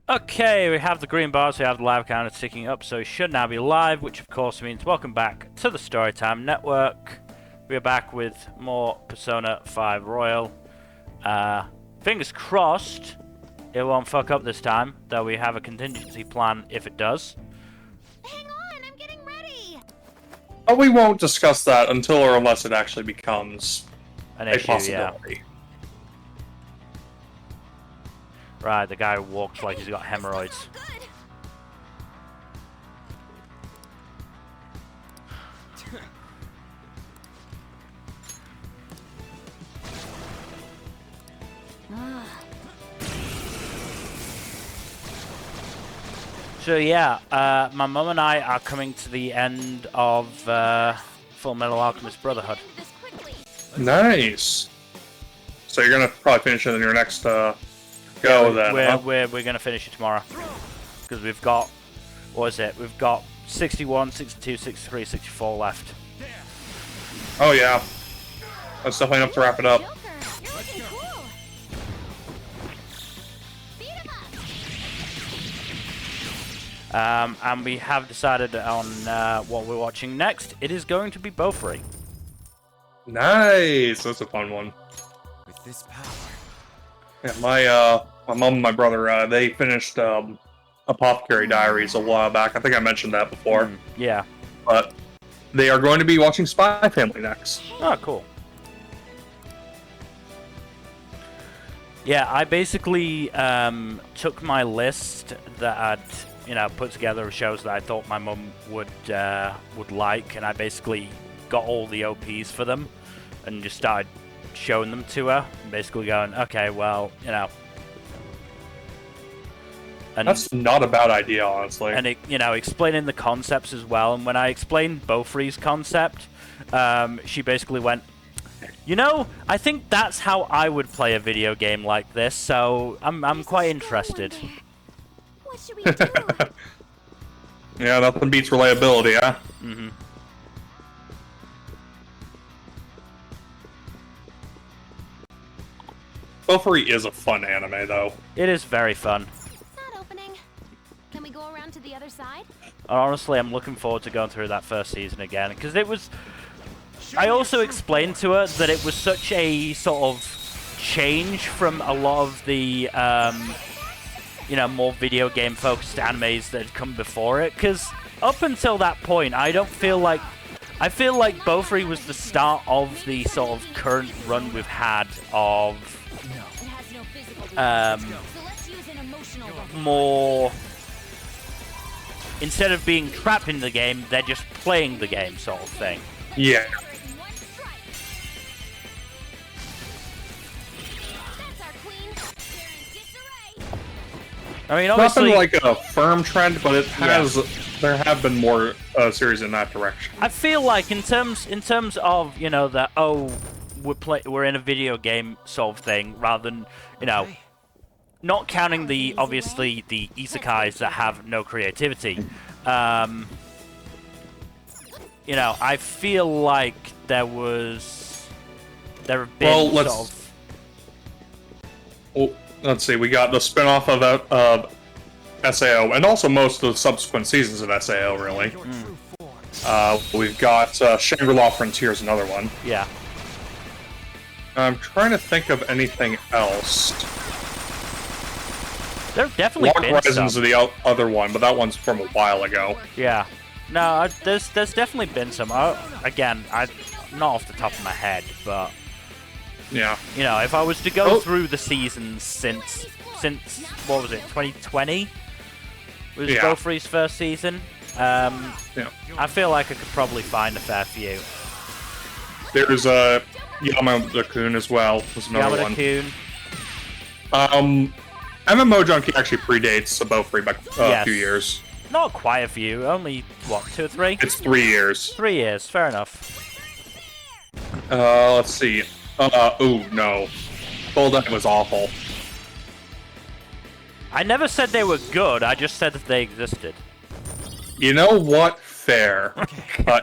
Okay, we have the green bars, we have the live counter ticking up, so it should now be live, which of course means welcome back to the Storytime Network. We are back with more Persona 5 Royal. Fingers crossed it won't fuck up this time, though we have a contingency plan if it does. Hang on, I'm getting ready! But we won't discuss that until or unless it actually becomes An a issue, possibility. yeah. Right, the guy walks like he's got hemorrhoids. So yeah, my mum and I are coming to the end of Full Metal Alchemist Brotherhood. Nice. So you're gonna probably finish it in your next go then. We're gonna finish it tomorrow because we've got, what is it? We've got 61, 62, 63, 64 left. Oh yeah, that's definitely enough to wrap it up. And we have decided on what we're watching next. It is going to be Beaufry. Nice, that's a fun one. With this power. Yeah, my mom and my brother, they finished Apothecary Diaries a while back. I think I mentioned that before. Yeah. But they are going to be watching Spy Family next. Oh, cool. Yeah, I basically took my list that I'd put together of shows that I thought my mum would like, and I basically got all the OPs for them and just started showing them to her, basically going, okay, well, and that's not a bad idea, honestly. And explaining the concepts as well. And when I explained Beaufry's concept, she basically went, I think that's how I would play a video game like this, so I'm quite interested. What should we do? Yeah, nothing beats reliability, huh? Mm-hmm. Beaufry is a fun anime, though. It is very fun. Not opening. Can we go around to the other side? Honestly, I'm looking forward to going through that first season again, because it was... I also explained to her that it was such a sort of change from a lot of the, more video game-focused animes that had come before it, because up until that point, I feel like Beaufry was the start of the sort of current run we've had of more, instead of being trapped in the game, they're just playing the game sort of thing. Yeah. I mean, obviously, nothing like a firm trend, but it has. Yeah. There have been more series in that direction. I feel like in terms of we're in a video game sort of thing, rather than not counting the obviously the isekais that have no creativity. I feel like there have been let's see. We got the spin-off of SAO, and also most of the subsequent seasons of SAO, really. We've got Shangri-La Frontiers, another one. Yeah. I'm trying to think of anything else. There have definitely been Horizons some. Are the other one, but that one's from a while ago. Yeah. No, there's definitely been some. Again, not off the top of my head, but yeah. If I was to go through the seasons since what was it, 2020? Was Beaufry's first season? I feel like I could probably find a fair few. There's Yamada-kun as well. Was another one. MMO Junkie actually predates Beaufry by a few years. Not quite a few. Only what, 2 or 3? It's 3 years. 3 years. Fair enough. Let's see. Ooh, no. Full Day was awful. I never said they were good, I just said that they existed. You know what? Fair.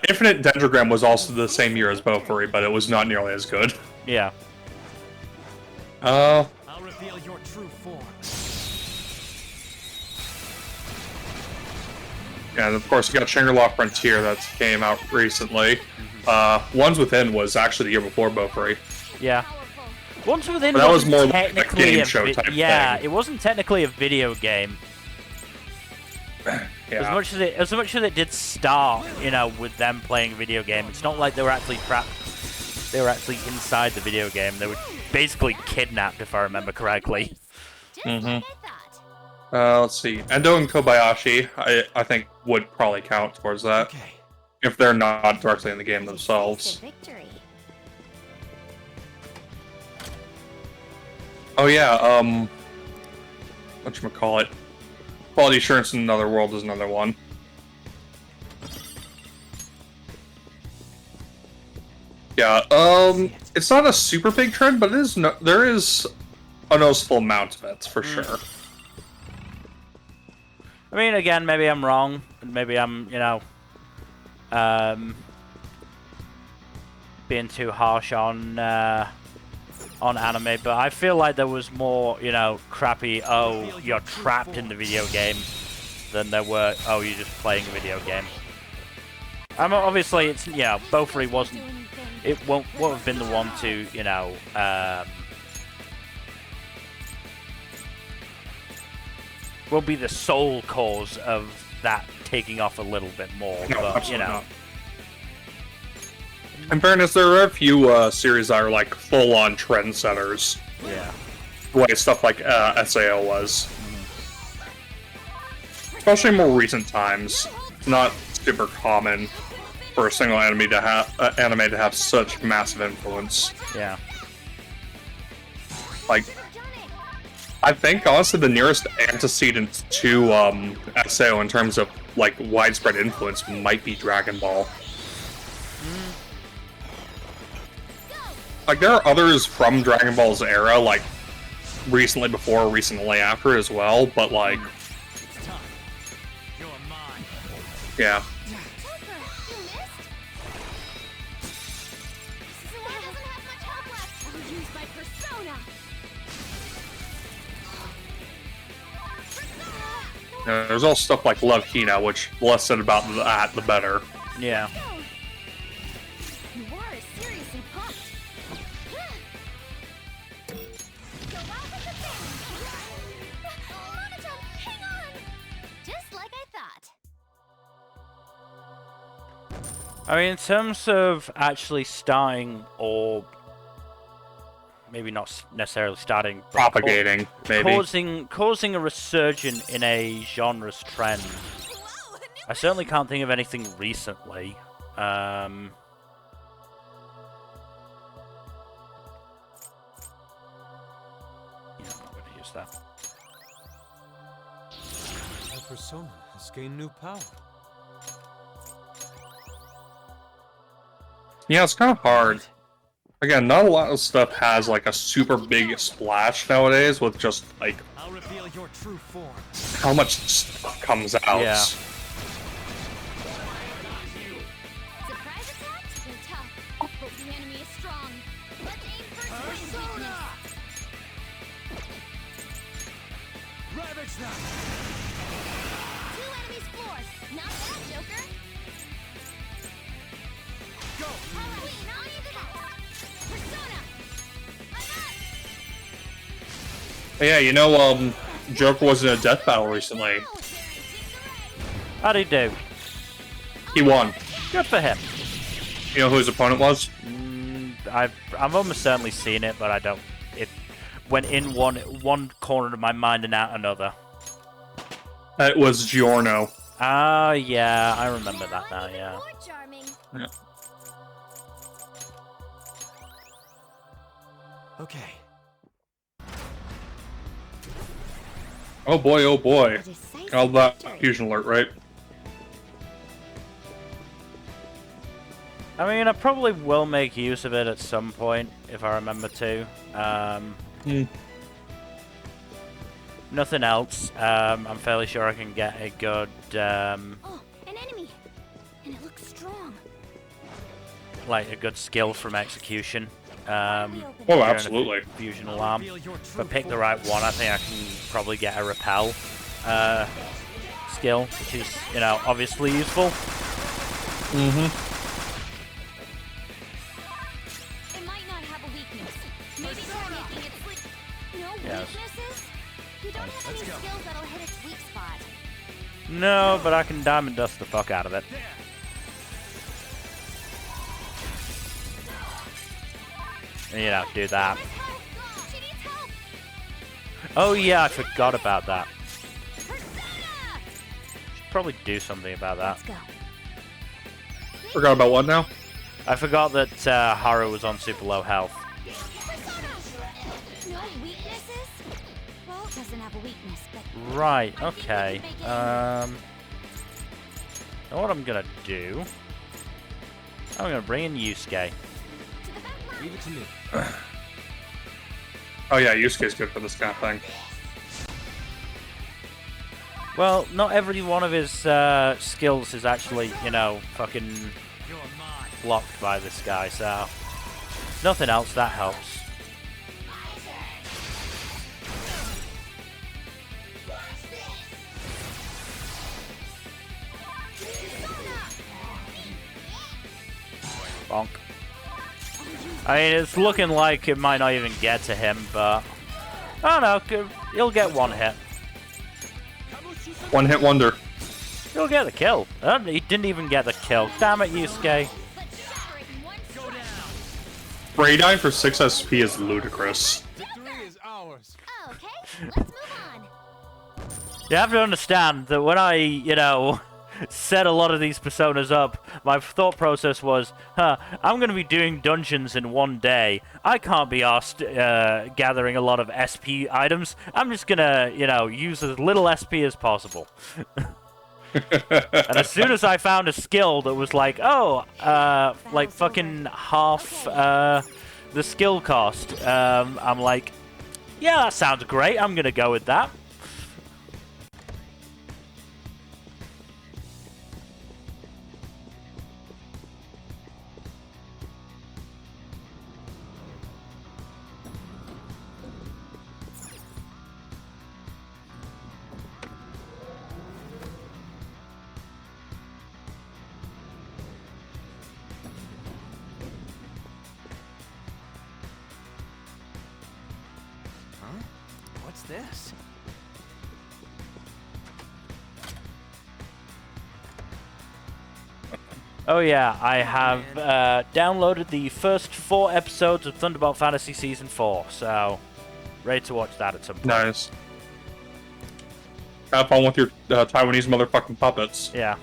Infinite Dendrogram was also the same year as Beaufry, but it was not nearly as good. Yeah. I'll reveal your true form. And of course, you got Shangri-La Frontier that came out recently. Ones Within was actually the year before Beaufort. Yeah. Ones Within that was more technically like a game show type yeah, thing. it wasn't technically a video game. Yeah. As much as it did start, you know, with them playing a video game, it's not like they were actually trapped. They were actually inside the video game. They were basically kidnapped, if I remember correctly. Let's see. Endo and Kobayashi, I think would probably count towards that. Okay. If they're not directly in the game themselves. Oh yeah, whatchamacallit? Quality Assurance in Another World is another one. Yeah, it's not a super big trend, but there is a noticeable amount of it, for sure. I mean, again, maybe I'm wrong. Maybe I'm, you know, being too harsh on anime, but I feel like there was more, you know, crappy, oh, you're trapped in the video game, than there were, oh, you're just playing a video game. Obviously, it's, yeah, Beaufort wasn't, it won't have been the one to, you know, will be the sole cause of that taking off a little bit more, No, but, you know. not. In fairness, there are a few series that are like full-on trendsetters. Yeah. The way stuff like SAO was. Especially in more recent times. It's not super common for a single anime to have such massive influence. Yeah. Like, I think honestly the nearest antecedent to SAO in terms of like widespread influence might be Dragon Ball. Like, there are others from Dragon Ball's era, like, recently before, recently after as well, but, like... Yeah. There's also stuff like Love Hina, which the less said about that, the better. Yeah. I mean, in terms of actually starting, or maybe not necessarily starting, but Propagating, maybe. causing a resurgence in a genre's trend, I certainly can't think of anything recently. Yeah, I'm not going to use that. My persona has gained new power. Yeah, it's kind of hard. Again, not a lot of stuff has like a super big splash nowadays with just like I'll reveal your true form. how much stuff comes out. Yeah. Surprise attacks? They're tough, but the enemy is strong. Let's aim for weakness. Ravage them! 2 enemies forced. Not bad, Joker. Go! Queen, on you the Persona! I'm Yeah, you know, Joker was in a death battle recently. up! How'd he do? He won. Good for him. You know who his opponent was? I've almost certainly seen it, but I don't. It went in one corner of my mind and out another. It was Giorno. Ah, yeah, I remember that now. Yeah. More charming. Yeah. Okay. Oh boy, oh boy. Decisive All that victory. fusion alert, right? I mean, I probably will make use of it at some point if I remember to. Nothing else. I'm fairly sure I can get a good, Oh, an enemy. And it looks strong. like a good skill from execution. Oh, during a absolutely. Fusion alarm. Reveal your If I true pick the form. right one, I think I can probably get a repel skill, which is, you know, obviously useful. Mm-hmm. It might not have a weakness. Maybe try making it sleep. No Yes. weaknesses? You don't have any skills that'll hit its weak spot. No, but I can diamond dust the fuck out of it. You know, do that. Where's help? She needs help. Oh yeah, I forgot about that. Persona! Should probably do something about that. Let's go. Forgot about what now? I forgot that Haru was on super low health. Persona! No weaknesses? Well, it doesn't have a weakness, but Right, I think we okay. can make it Know what I'm gonna do? I'm gonna bring in Yusuke. to the back line. Leave it to me. Oh yeah, Yusuke's good for this kind of thing. Well, not every one of his skills is actually, you know, fucking You're mine. blocked by this guy, so... Nothing else, that helps. Bonk. I mean, it's looking like it might not even get to him, but... I don't know, he'll get one hit. One hit wonder. He'll get the kill. He didn't even get the kill. Damn it, Yusuke. Let's shatter it in one Go down. Braydine for 6 SP is ludicrous. Victory is ours. Okay, let's move on. You have to understand that when I, you know, set a lot of these personas up, my thought process was, I'm going to be doing dungeons in one day. I can't be asked gathering a lot of SP items. I'm just going to, you know, use as little SP as possible. And as soon as I found a skill that was like, like fucking half the skill cost, I'm like, yeah, that sounds great. I'm going to go with that. Huh? What's this? Oh yeah, I have downloaded the first 4 episodes of Thunderbolt Fantasy Season 4, so ready to watch that at some point. Nice. Have fun with your Taiwanese motherfucking puppets. Yeah.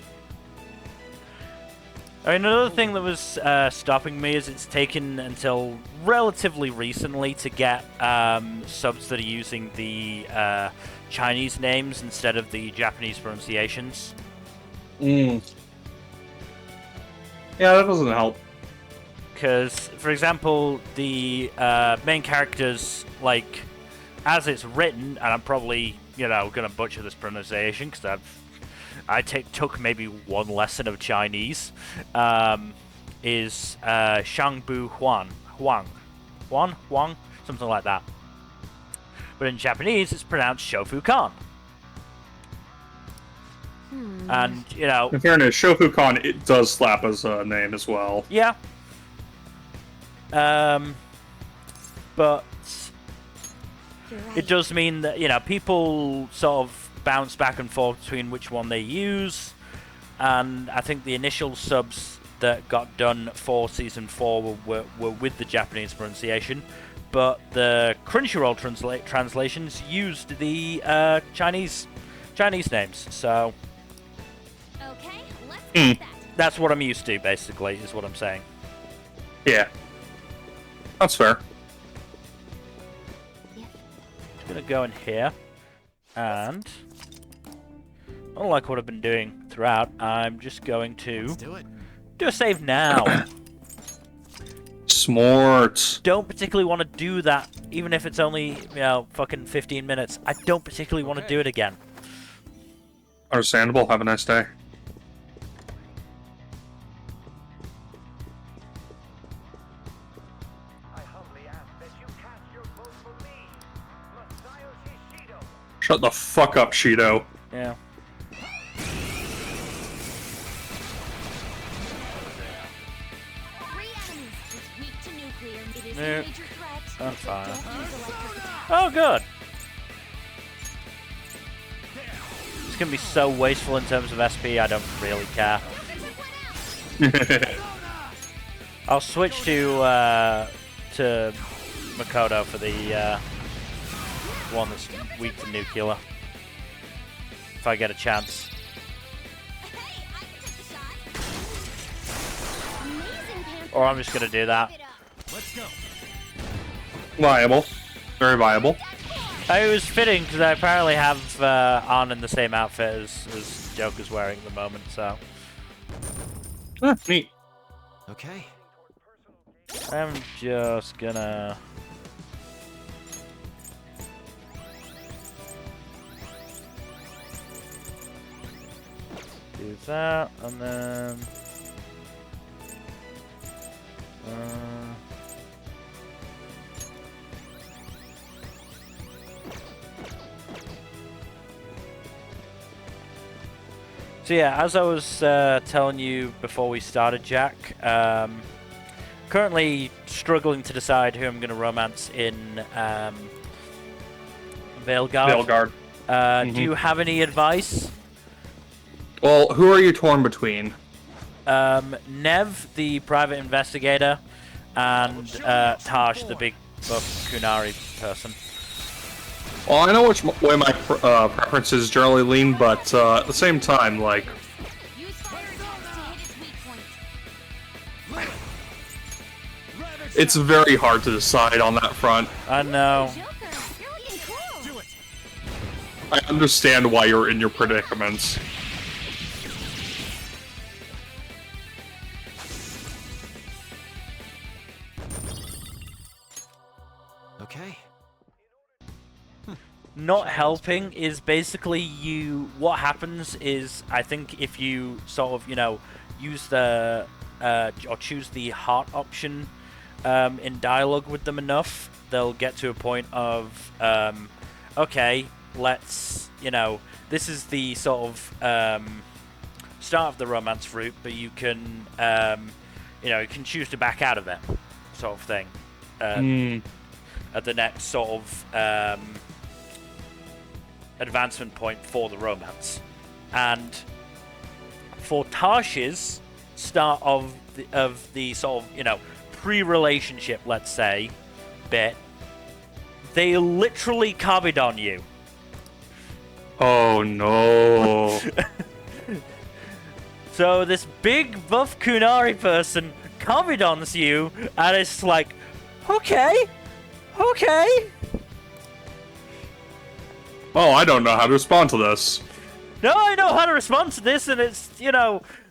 I mean, another thing that was stopping me is it's taken until relatively recently to get subs that are using the Chinese names instead of the Japanese pronunciations. Mm. Yeah, that doesn't help. Because, for example, the main characters, like, as it's written, and I'm probably, you know, gonna butcher this pronunciation because I took maybe 1 lesson of Chinese, is Shangbu Huang, something like that. But in Japanese, it's pronounced Shofu Kan. And, you know... In fairness, Shofukan, it does slap as a name as well. Yeah. But You're right. it does mean that, you know, people sort of bounce back and forth between which one they use. And I think the initial subs that got done for Season 4 were with the Japanese pronunciation. But the Crunchyroll translations used the Chinese names. So... Okay, let's get that. that's what I'm used to, basically, is what I'm saying. Yeah. That's fair. Just gonna go in here, and unlike what I've been doing throughout, I'm just going to Let's do it. do a save now. Smart. Don't particularly want to do that, even if it's only, you know, fucking 15 minutes. I don't particularly want to do it again. Understandable. Have a nice day. Shut the fuck up, Shido. Yeah. Facing Yeah. a major threat, I'm so fine. don't use electric attack. Oh, good. It's gonna be so wasteful in terms of SP. I don't really care. I'll switch to Makoto for the one that's weak to nuclear. If I get a chance. Hey, I can take the shot. Amazing, Panther. Or I'm just gonna do that. Keep it up. Let's go. Viable. Very viable. It was fitting because I apparently have on in the same outfit as Joker's wearing at the moment, so. Neat. Okay. I'm just gonna. Do that, and then. So yeah, as I was telling you before we started, Jack, currently struggling to decide who I'm going to romance in Veilguard. Veilguard. Do you have any advice? Well, who are you torn between? Nev, the private investigator, and Taj, the big buff Kunari person. Well, I know which way my preferences generally lean, but at the same time, like, Use fire attacks to hit its weak point. it's very hard to decide on that front. I know. Joker, you're looking cool. Do it. I understand why you're in your predicaments. Okay. Not helping is basically you. What happens is, I think if you sort of, use the or choose the heart option in dialogue with them enough, they'll get to a point of, okay, let's, this is the sort of start of the romance route, but you can, you can choose to back out of it, sort of thing. At the next sort of advancement point for the romance. And for Tasha's start of the sort of, pre-relationship, let's say, bit, they literally copied on you. Oh no. So this big buff Kunari person copied on you, and it's like, okay. Oh, I don't know how to respond to this. No, I know how to respond to this, and it's,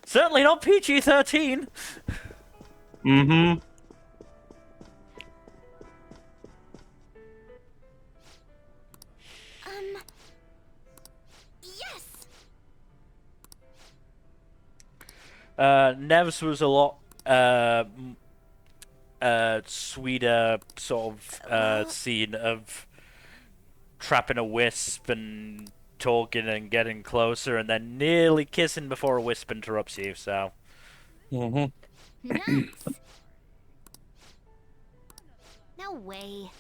certainly not PG-13. Mm-hmm. Yes. Nev's was a lot sweeter sort of scene of trapping a wisp and talking and getting closer and then nearly kissing before a wisp interrupts you, so. Mm-hmm. Nice. No way.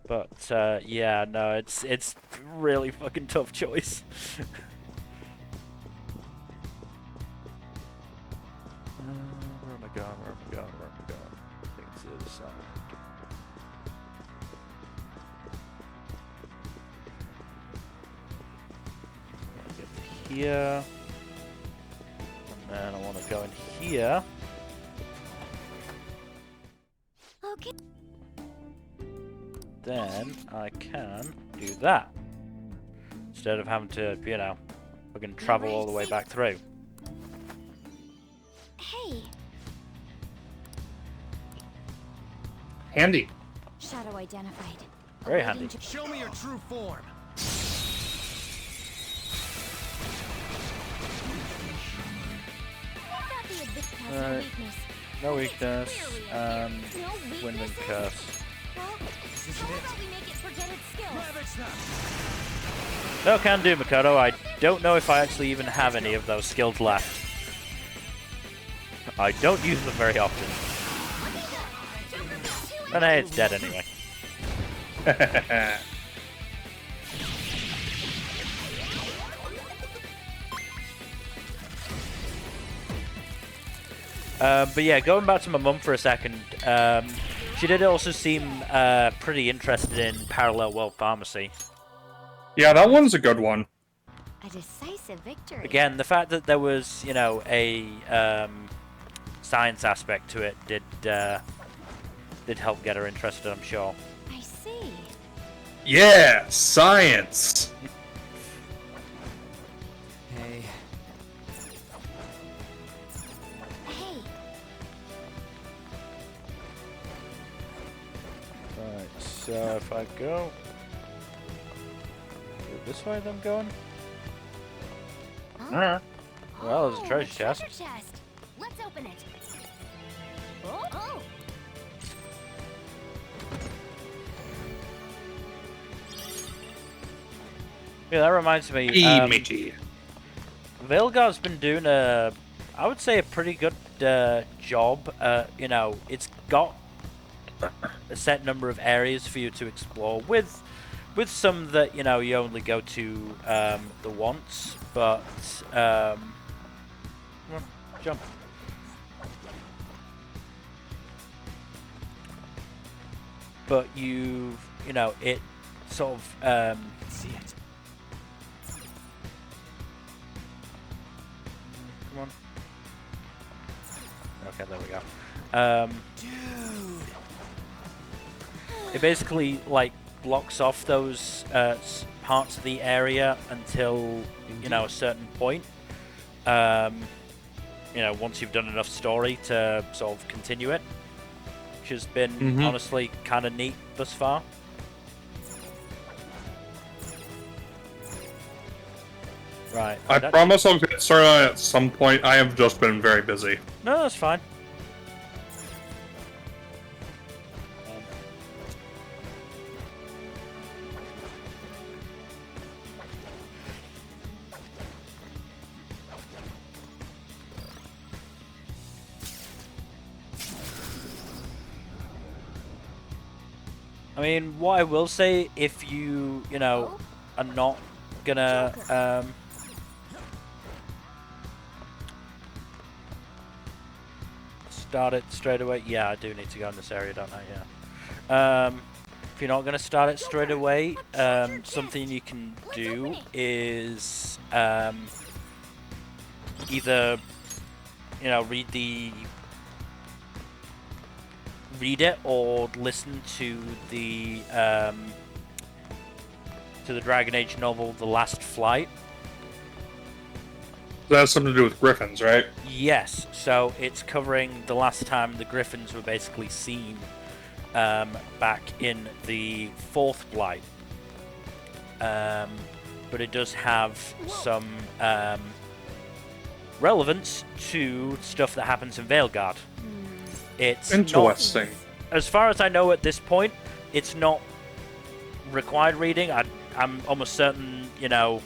But, yeah, no, it's really fucking tough choice. Where am I going? I think it's the other side. Get to here. And then I want to go in here. Okay. Then I can do that. Instead of having to, fucking travel all the way back through. Hey. Handy. Shadow identified. Very Awaiting handy. Show me your true form. Thought the abyss has no Alright. weakness. No weakness, Clearly, and no wind and weaknesses? curse. Well, isn't How it? about we make it for Jetted's skills? Ravage them! No, can do, Makoto. I don't know if I actually even have any of those skills left. I don't use them very often. And hey, it's dead anyway. But yeah, going back to my mum for a second, she did also seem pretty interested in Parallel World Pharmacy. Yeah, that one's a good one. A decisive victory. Again, the fact that there was, you know, a science aspect to it did help get her interested, I'm sure. I see. Yeah, science. Hey, Hey, Right, so if I go this way, then I'm going. huh? Well, there's a Oh, treasure chest. chest. Let's open it. Oh. Yeah, that reminds me. Matey. Veilguard's been doing I would say a pretty good job. You know, it's got a set number of areas for you to explore with some that, you know, you only go to the once, but come on, jump. But you know, it sort of see it. come on. Okay, there we go. Dude! It basically like blocks off those parts of the area until, you know, a certain point. You know, once you've done enough story to sort of continue it, which has been honestly kind of neat thus far. Right. I promise I'll get started on it at some point. I have just been very busy. No, that's fine. I mean, what I will say, if you know, are not gonna start it straight away. Yeah, I do need to go in this area, don't I? Yeah. If you're not going to start it straight away, something you can do is either, you know, read it or listen to the Dragon Age novel, The Last Flight. That has something to do with griffins, right? Yes, so it's covering the last time the Griffins were basically seen back in the Fourth Blight. But it does have some relevance to stuff that happens in Veilguard. It's Interesting. not, as far as I know at this point, it's not required reading. I'm almost certain, you know,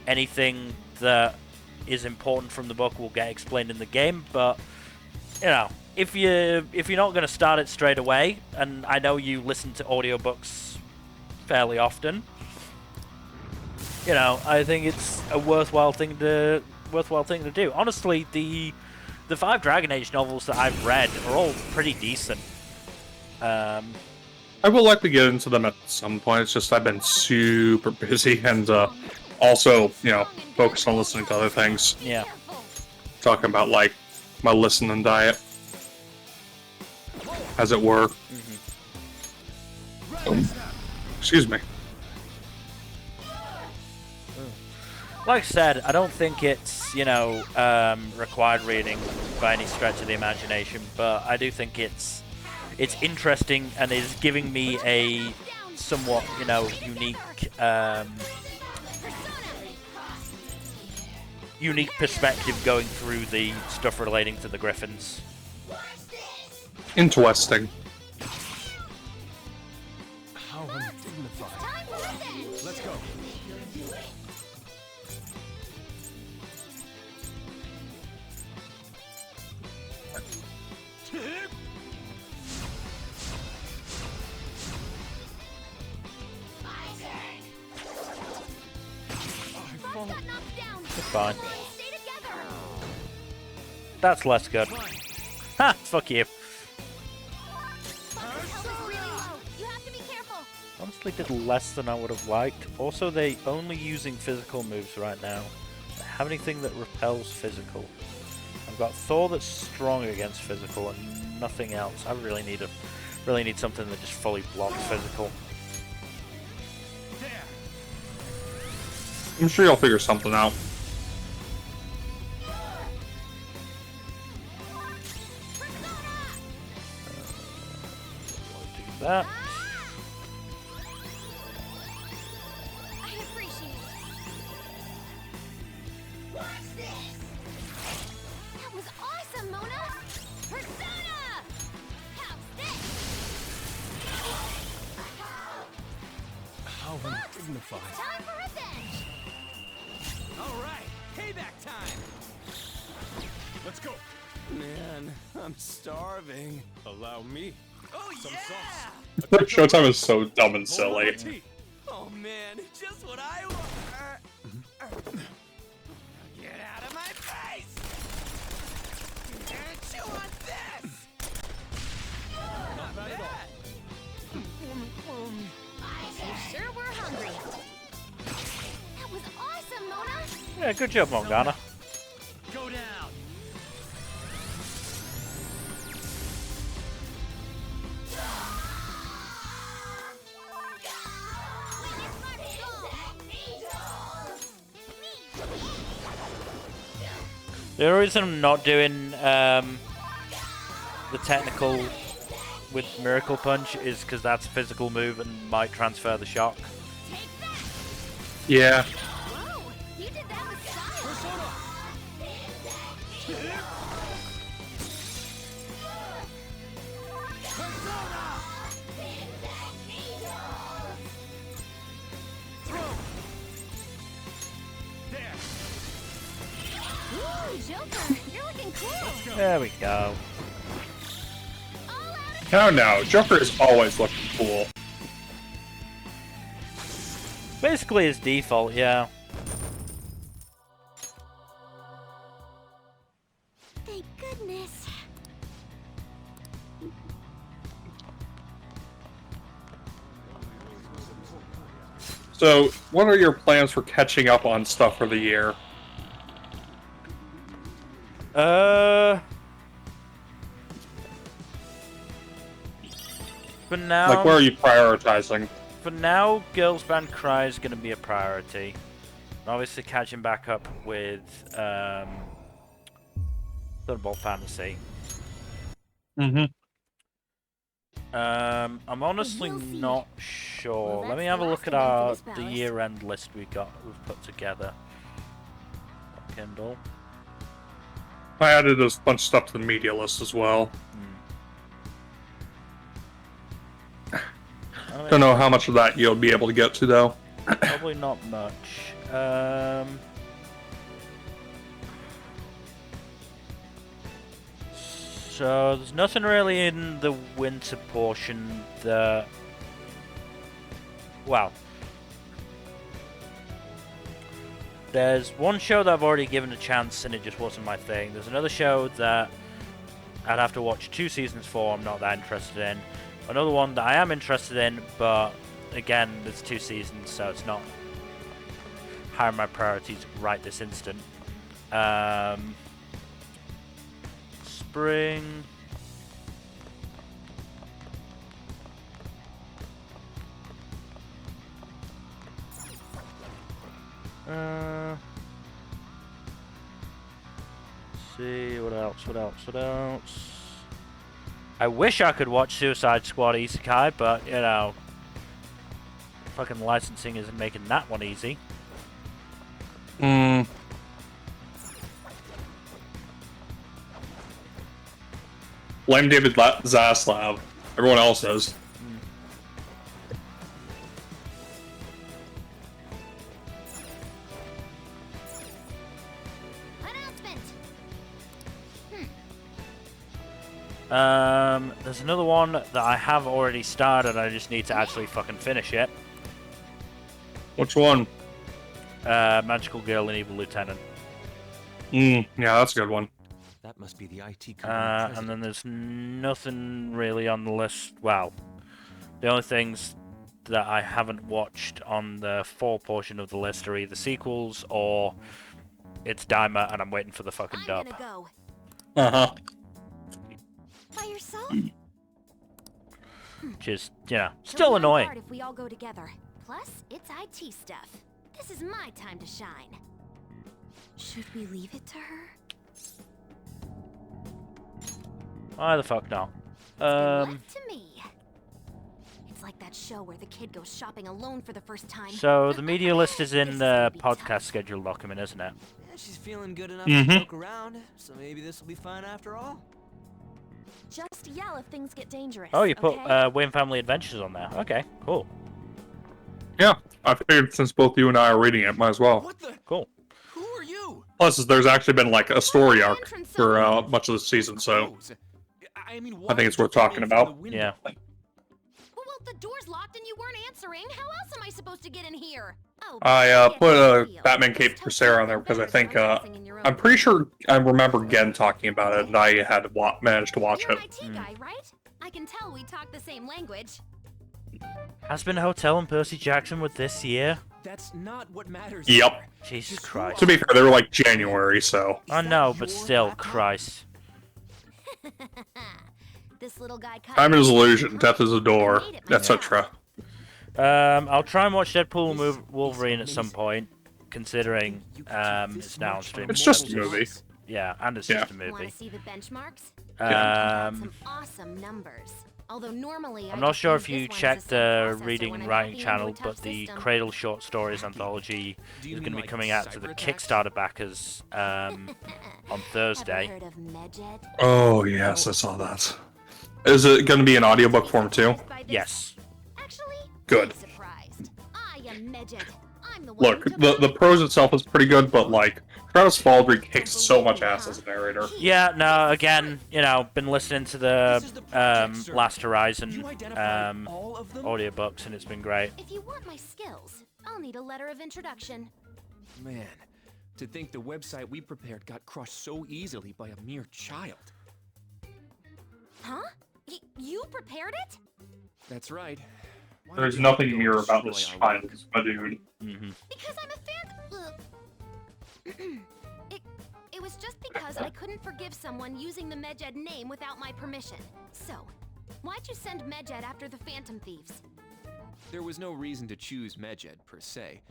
anything that is important from the book will get explained in the game, but you know, if you're not going to start it straight away, and I know you listen to audiobooks fairly often, you know, I think it's a worthwhile thing to do. Honestly, the 5 Dragon Age novels that I've read are all pretty decent. I will likely get into them at some point. It's just I've been super busy and also, you know, focused on listening to other things. Yeah. Talking about, like, my listening diet, as it were. Excuse me. Like I said, I don't think it's, you know, required reading by any stretch of the imagination, but I do think it's interesting and is giving me a somewhat, you know, unique perspective going through the stuff relating to the Griffins. Down. It's fine. Come on, stay together. That's less good. Ha! Fuck you. Buck's health is really low. You have to be careful. Honestly, did less than I would have liked. Also, they only using physical moves right now. I have anything that repels physical. I've got Thor that's strong against physical and nothing else. I really need something that just fully blocks physical. I'm sure you'll figure something out. Do that. I appreciate it. Watch this. That was awesome, Mona. Persona. How's this? How undignified. Time for revenge. All right, payback time. Let's go. Man, I'm starving. Allow me. Oh yeah! Showtime is so dumb and silly. Oh man, just what I want. Get out of my face! Chew on this! Not bad at all. You sure were hungry. That was awesome, Mona. Yeah, good job, Morgana. Go down. The only reason I'm not doing the technical with Miracle Punch is because that's a physical move and might transfer the shock. Take that. Yeah. Whoa, you did that with style. Ooh, Joker, you're looking cool. There we go. All out. No, Joker is always looking cool. Basically his default, yeah. Thank goodness. So, what are your plans for catching up on stuff for the year? For now, Like, where are you prioritizing? for now, Girls Band Cry is going to be a priority. And obviously, catching back up with Thunderbolt Fantasy. Mm-hmm. I'm honestly We'll see. not sure. Well, Let me that's have a the look last at event for our this the palace. year-end list we've put together. Kindle. I added a bunch of stuff to the media list as well. Don't know how much of that you'll be able to get to, though. Probably not much. So there's nothing really in the winter portion that, well, there's one show that I've already given a chance and it just wasn't my thing. There's another show that I'd have to watch 2 seasons for, I'm not that interested in. Another one that I am interested in, but again, there's 2 seasons, so it's not high on my priorities right this instant. Spring. See what else? I wish I could watch Suicide Squad Isekai, but you know, fucking licensing isn't making that one easy. Hmm. Blame David Zaslav. Everyone else is. Announcement. There's another one that I have already started. I just need to actually fucking finish it. Which one? Magical Girl and Evil Lieutenant. Yeah, that's a good one. That must be the IT company And then there's nothing really on the list. Well, the only things that I haven't watched on the fall portion of the list are either sequels or it's Dimer, and I'm waiting for the fucking I'm dub. gonna go. Uh-huh. By yourself? Which is, you know, It'll still be annoying. hard if we all go together. Plus, it's IT stuff. This is my time to shine. Should we leave it to her? Why the fuck not? Left to me. It's like that show where the kid goes shopping alone for the first time. So the media list is in This the gonna be podcast tough. schedule document, isn't it? Yeah, she's feeling good enough Mhm. to joke around, so maybe this will be fine after all. Just yell if things get dangerous. Oh, you put okay? Wayne Family Adventures on there. Okay, cool. Yeah, I figured since both you and I are reading it, might as well. What the? Cool. Who are you? Plus, there's actually been like a story arc Entrance for zone. much of the season, so Clothes. I mean, I think it's why worth did you talking come in from about. the window? Yeah. Well, the door's locked and you weren't answering. How else am I supposed to get in here? Oh, I yeah, put a deal. Batman cape It's for Sarah on there totally because I think embarrassing in your own I'm pretty way. sure I remember Gen talking about it, and I had managed to watch You're it. an IT guy, right? I can tell we talk the same language. Has been Hotel and Percy Jackson with this year? That's not what matters. Yep. here. Jesus Just who Christ. To be fair, they were like January, so I Is know, that but your still, laptop? Christ. This little guy cut time me. is illusion, death is a I door, made it myself. etc. I'll try and watch Deadpool and This Wolverine is at some amazing. point, considering You could do this it's now on much stream. on It's just a mobile movie. device. Yeah, and it's Yeah. just a Want movie. to see the benchmarks? I've got Um, some awesome numbers. Although normally I'm I not just sure use if you this one as a checked sub the processor Reading when and I'm Writing hacking channel, into a tough but the system. Cradle Short Stories anthology Do you is mean going to be like coming out to the cyber attacks? Kickstarter backers on Thursday. Ever heard of Medjed? Oh yes, I saw that. Is it going to be an audiobook form too? By this- Yes. Actually, Good. I'm surprised. I am Medjed. I'm the one Look, who took the prose itself is pretty good, but like Travis Baldry kicks so much ass as a narrator. Yeah, no, again, you know, been listening to This is the the project, sir. Last Horizon You identified all of them? audiobooks, and it's been great. If you want my skills, I'll need a letter of introduction. Man, to think the website we prepared got crushed so easily by a mere child. Huh? You prepared it? That's right. Why There's did nothing you mere about destroy this our child, work? my dude. Hmm. Because I'm a fan. It was just because I couldn't forgive someone using the Medjed name without my permission. So, why'd you send Medjed after the Phantom Thieves? There was no reason to choose Medjed per se.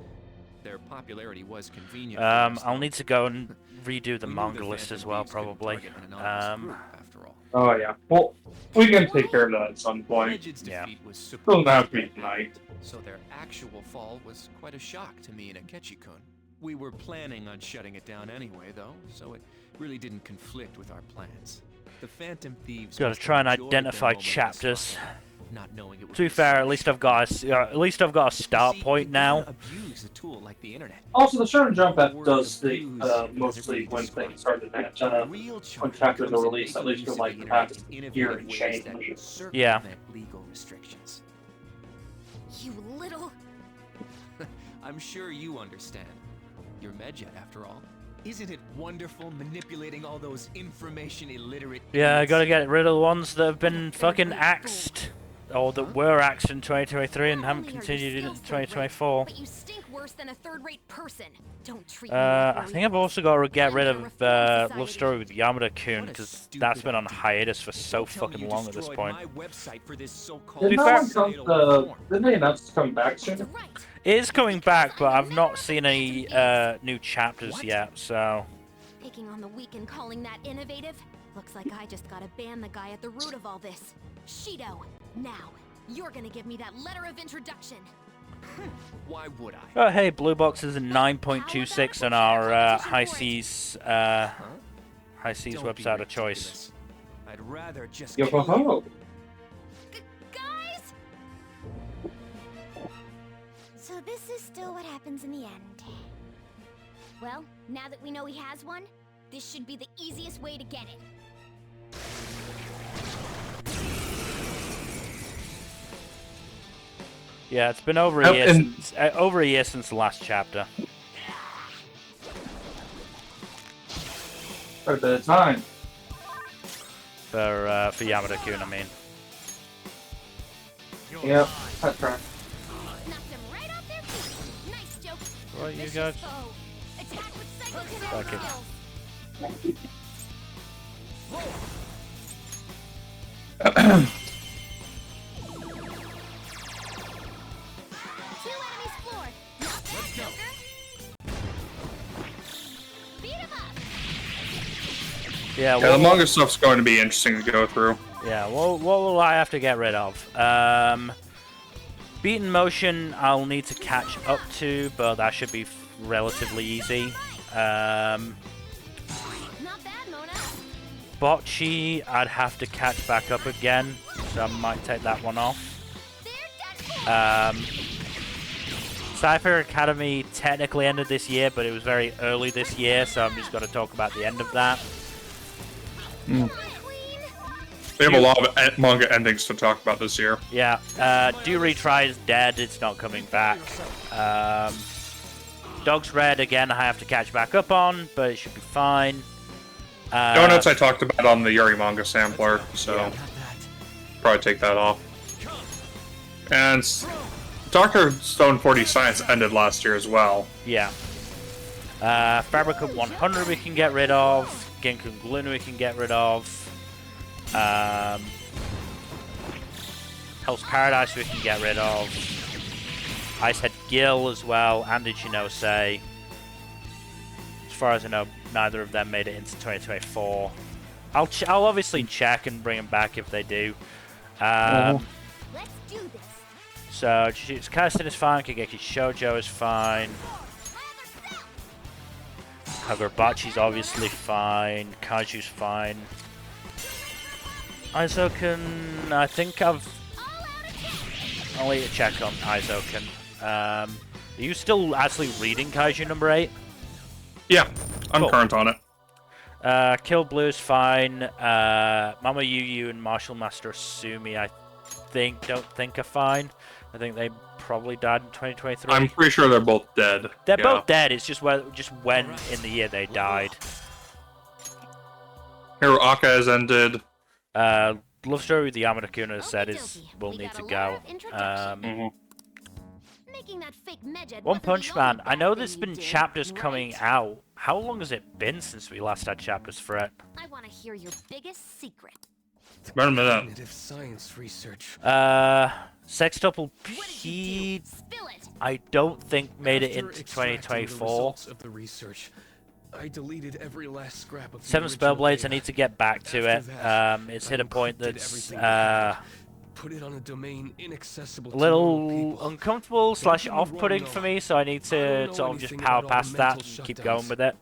Their popularity was convenient. for us, I'll though. need to go and redo the We knew manga list Phantom as well, Thieves couldn't probably. target an anonymous Um, group, after all. Oh yeah. Well, we can take care of that at some point. Medjed's Yeah. defeat was Doesn't have to be surprising, tonight. so their actual fall was quite a shock to me and Akechi-kun. We were planning on shutting it down anyway, though, so it really didn't conflict with our plans. The Phantom Thieves Gotta must have try and enjoyed their identify moment as chapters. fire, not knowing it would To be be fair, such at least I've got a start See, point you now. can't abuse a tool like the internet. Also, the Shonen Jump app Word does the abuse doesn't mostly really when describe things started at The real charm chapters comes are in released, at making least for use of like the the internet past in year innovative and ways change. that Yeah. circumvent legal restrictions. You little. I'm sure you understand. You're Medjed, after all. Isn't it wonderful manipulating all those information illiterate Yeah, I idiots? gotta get rid of the ones that have been fucking axed. Or that were axed in 2023 and Not haven't only are you continued in skillful, Rick, 2024. But you stink worse than a third-rate person. Don't treat me like I you're think I've also got to get rid of Love Society. Story with Yamada What Kun a because that's been on stupid hiatus for so Don't tell me fucking you long at this destroyed point. my website for this so-called Did be no fair- one come didn't they announce it's coming back That's soon? right. It is coming back, but I've not seen any new chapters What? yet, so... Picking on the weak and calling that innovative? Looks like I just gotta ban the guy at the root of all this. Shido, now, you're gonna give me that letter of introduction. Why would I? Oh, hey, Blue Box is a 9.26 on our High Seas Huh? Don't be website of choice. ridiculous. I'd rather just Yo ho kill you. ho! Guys! So this is still what happens in the end. Well, now that we know he has one, this should be the easiest way to get it. Yeah, it's been over Oh, a year and- since the last chapter. Quite a bit of time. For Yamada-kun, I mean. Yep, that's right. Knocked them right off their feet. Nice joke. Right, you guys. Oh, attack with psycho Fuck it. skills. Two enemies floored. Not bad, Joker. Beat him up. Yeah, Yeah, the manga stuff's going to be interesting to go through. Yeah, what will I have to get rid of? Beaten motion I'll need to catch up to, but that should be relatively easy. Not bad, Mona. Bocce I'd have to catch back up again, so I might take that one off. They're dead. Cypher Academy technically ended this year, but it was very early this year, so I'm just going to talk about the end of that. Queen. We have a lot of manga endings to talk about this year. Yeah, Do Retry is dead, it's not coming back. Dog's Red, again, I have to catch back up on, but it should be fine. Donuts I talked about on the Yuri manga sampler, so probably take that off. And Dr. Stone 40 Science ended last year as well. Yeah. Fabrica 100 we can get rid of. Genkun Gloon we can get rid of. Hell's Paradise we can get rid of. Icehead Gill as well, and Ichinose. As far as I know, neither of them made it into 2024. I'll obviously check and bring them back if they do. Let's do this. So Jujutsu Kaisen is fine, Kageki Shoujo is fine. Kagurabachi's obviously fine, Kaiju's fine. Aizoken, I think I'll need to check on Aizoken. Are you still actually reading Kaiju number 8? Yeah, I'm Cool. current on it. Kill Blue's fine. Mama Yu and Martial Master Sumi, I don't think are fine. I think they probably died in 2023. I'm pretty sure they're both dead. They're Yeah. both dead. It's just when in the year they died. Hero Aka has ended. Love Story with the Yamada-kun has said is Okey-dokey. will We need got to a go. letter of introduction. Mhm. Making that fake Medjed One wasn't Punch the only Man. I bad know thing there's you been did, chapters right? coming out. How long has it been since we last had chapters for it? I want to hear your biggest secret. Wait a minute. Cognitive science research. Sextuple What did you P. do? Spill it. I don't think made it After into extracting the 2024. results of the research, I deleted every last scrap of the Seven original Spellblades. I data. need to get back to After it. that, It's I hit a point encrypted that's everything I had, put it on a domain inaccessible a to normal little people. uncomfortable / Don't get me off-putting wrong, for me, so I need I to don't know sort of just anything power about all past the that mental and keep shutdowns. going with it.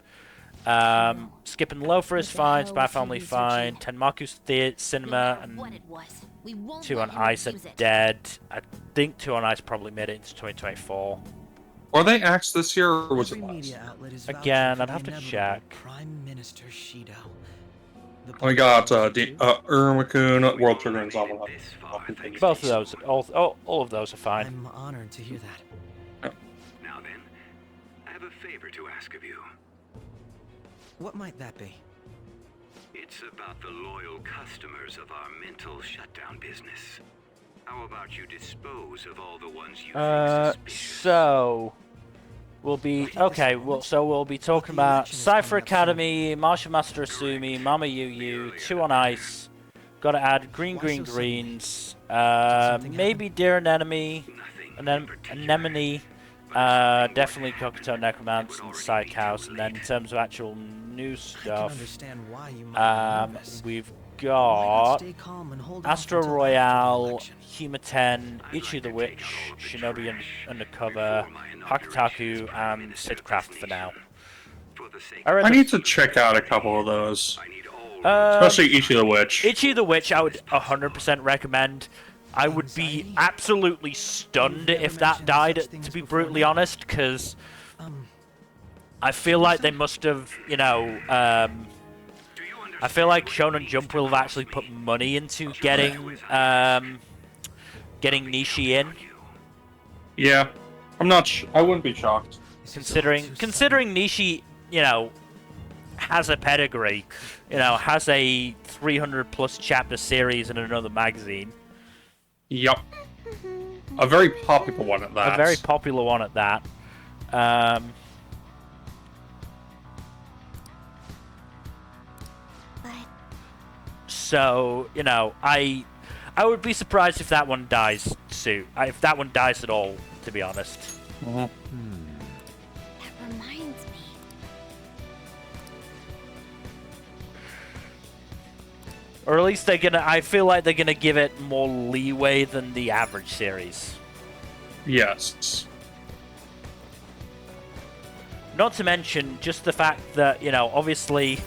Skipping Loafer is fine, Spy Family fine, Tenmaku's Theatre, Cinema, No matter what and it was, we won't 2 let on him Ice are abuse it. dead. I think 2 on Ice probably made it into 2024. Were they axed this year, or was it Every last? media outlet is Again, vouching for I'd have the to inevitable check. Prime Minister Shido. The We got Public Urmakun, World Trigger, and Zabuza. Both of those, all of those are fine. I'm honored to hear that. Now then, I have a favor to ask of you. What might that be? It's about the loyal customers of our mental shutdown business. How about you dispose of all the ones you think suspicious? So we'll be okay. We'll be talking about Cypher Academy, Martial Master Asumi, Mama Yu, 2 on Ice. Got to add greens. Maybe Dear Anemone, Anemone. Definitely Kokuto Necromance and Psych House. And then in terms of actual new I can stuff, understand why you might be nervous. we've Why not got stay calm and hold off Astro until after the Royale, election? Humaten, Ichi the Witch, Shinobi Undercover, Hakutaku, and Sidcraft for now. For the sake I read I the- need to check out a couple of those, I need all especially Ichi the Witch. Ichi the Witch I would 100% recommend. I would be absolutely stunned if that died, to be brutally honest, because I feel like they must have, I feel like Shonen Jump will have actually put money into getting Nishi in, Yeah, I'm not. I wouldn't be shocked. considering Nishi, has a pedigree, you know, has a 300+ chapter series in another magazine. Yep. A very popular one at that. A very popular one at that. So, you know, I would be surprised if that one dies soon. If that one dies at all, to be honest. That reminds me. Or at least I feel like they're gonna give it more leeway than the average series. Yes. Not to mention just the fact that, you know, obviously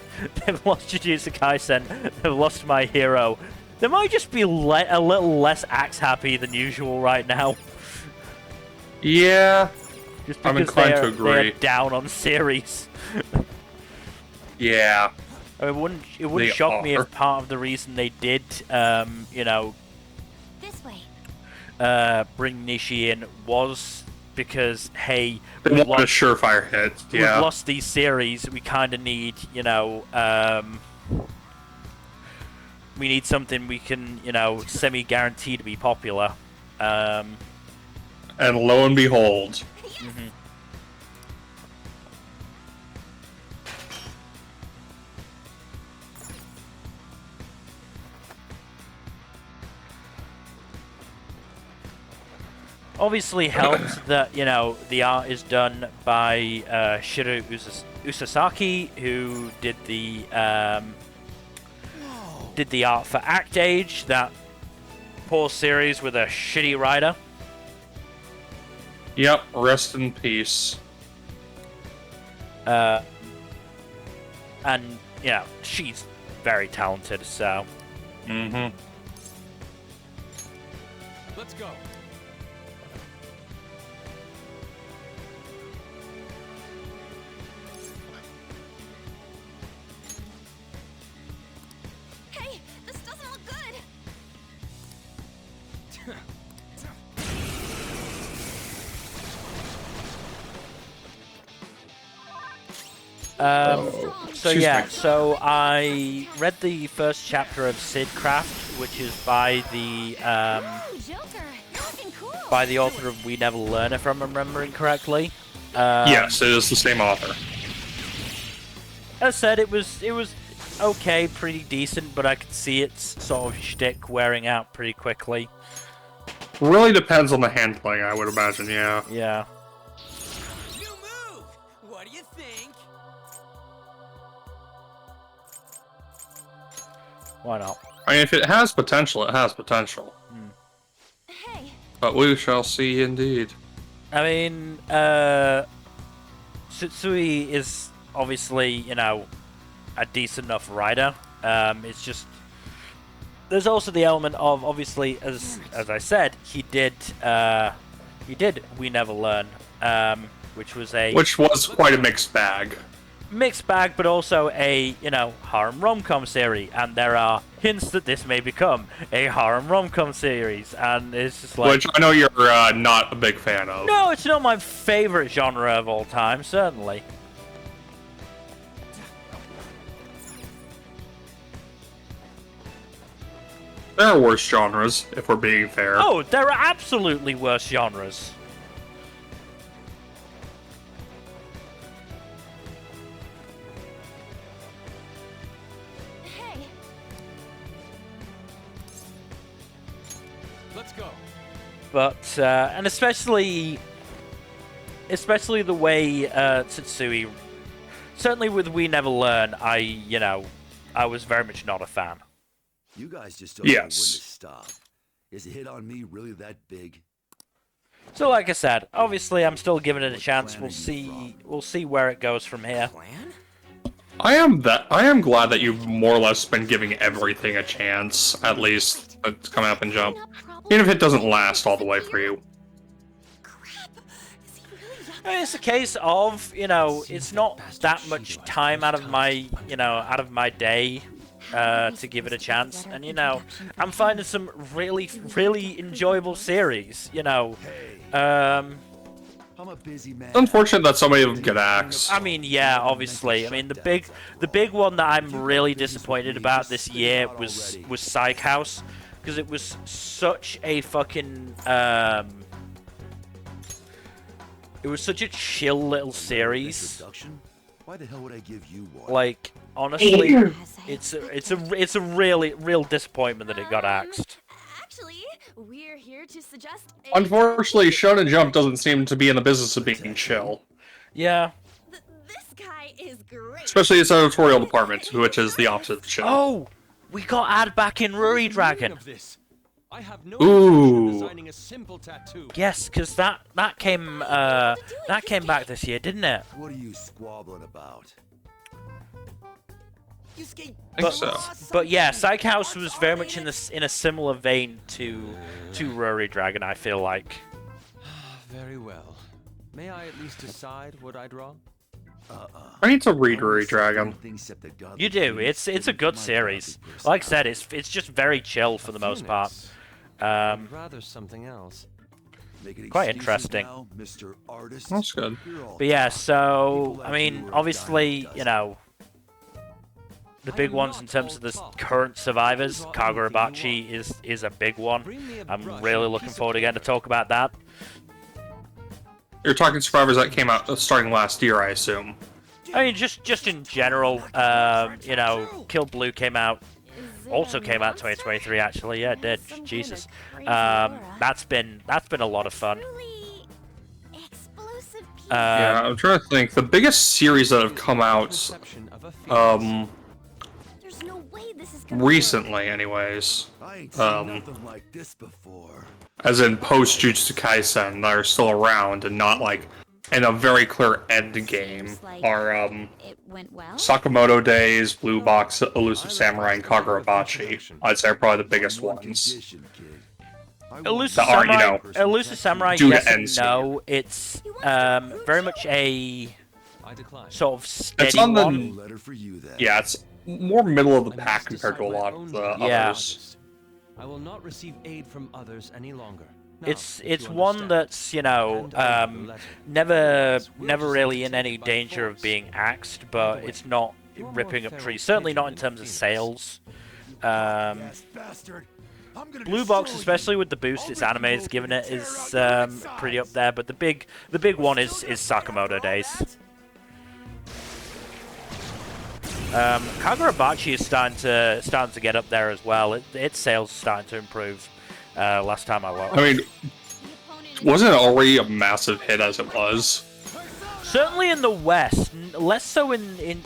they've lost Jujutsu Kaisen, they've lost My Hero. They might just be a little less axe happy than usual right now. Yeah. Just I'm because inclined to agree. they're down on series. Yeah. I mean, it wouldn't They shock me are. if part of the reason they did, you know, This way. bring Nishi in was because, hey, They we've want a lost, surefire hit. we've Yeah. lost these series. We kind of need, you know, we need something we can, you know, semi-guarantee to be popular. And lo and behold. Obviously helped that, you know, the art is done by Shiro Usasaki, who did the art for Act Age, that poor series with a shitty writer. Yep. Rest in peace. And, you know, she's very talented, so... Mm-hmm. Let's go. Hey, this doesn't look good. So Excuse yeah, me. so I read the first chapter of Sidcraft, which is by the Ooh, Joker, you're looking cool. by the author of We Never Learn, if I'm remembering correctly. Yes, it is the same author. As I said, it was okay, pretty decent, but I could see its sort of shtick wearing out pretty quickly. Really depends on the handling, I would imagine, yeah. Yeah. New move! What do you think? Why not? I mean, if it has potential, it has potential. Hey, But we shall see indeed. I mean, Tsutsui is obviously, you know, a decent enough writer. It's just there's also the element of, obviously, as I said, he did We Never Learn, which was quite a mixed bag. mixed bag, but also a, you know, harem rom-com series, and there are hints that this may become a harem rom-com series, and it's just like, Which I know you're not a big fan of. no, it's not my favorite genre of all time, certainly. There are worse genres, if we're being fair. Oh, there are absolutely worse genres. hey. Let's go. But and especially the way Tsutsui, certainly with We Never Learn, I was very much not a fan. You guys just don't know when to Yes. stop. Is a hit on me really that big? So like I said, obviously I'm still giving it a chance. We'll see where it goes from here. Plan? I am glad that you've more or less been giving everything a chance, at least. It's coming up and jump. Even if it doesn't last all the way for you. Crap. Is he really yucky? I mean, it's a case of, you know, it's not that much time out of my day to give it a chance, and you know, I'm finding some really enjoyable series. You know, I'm a busy man. It's unfortunate that so many of them get axed. I mean, yeah, obviously. I mean, the big one that I'm really disappointed about this year was Psych House, because it was such a fucking it was such a chill little series. Why the hell would I give you one? Like, honestly, it's a real disappointment that it got axed. Actually, we're here to suggest. Unfortunately, Shonen Jump doesn't seem to be in the business of being chill. Yeah. This guy is great. Especially its editorial department, which is the opposite of chill. Oh, we got add back in Ruri Dragon. I have no Ooh. designing a simple tattoo. Yes, because that came back this year, didn't it? What are you squabbling about? You skate. I think so. But yeah, Psych House was very much in a similar vein to Ruri Dragon, I feel like. Very well. May I at least decide what I draw? I need to read Ruri Dragon. You do. It's a good series. Like I said, it's just very chill for the most part. I'd rather something else. Quite interesting. That's good. But yeah, so I mean, obviously, you know, the big ones in terms of the current survivors, Kagurabachi is a big one. I'm really looking forward again to talk about that. You're talking survivors that came out starting last year, I assume. I mean, just in general, you know, Kill Blue also came out 2023. Actually, yeah, it did. Jesus, that's been a lot of fun. Yeah, I'm trying to think. The biggest series that have come out, recently, anyways, as in post Jujutsu Kaisen, that are still around and not like in a very clear end game, are Sakamoto Days, Blue Box, Elusive Samurai, and Kagurabachi. I'd say are probably the biggest ones. Elusive That are, Samurai, you know, Elusive Samurai, due to yes and end no. It's very much a sort of steady It's on the one. yeah, it's more middle of the pack compared to a lot of the others. I will not receive aid from others any longer. Now, It's one that's, you know, never really in any danger of being axed, but it's not ripping up trees. Certainly not in terms of sales. Blue Box, especially with the boost its anime is giving it, is pretty up there. But the big one is Sakamoto Days. Kagurabachi is starting to get up there as well. Its sales are starting to improve. Last time I looked. I mean, wasn't it already a massive hit as it was? Certainly in the West, less so in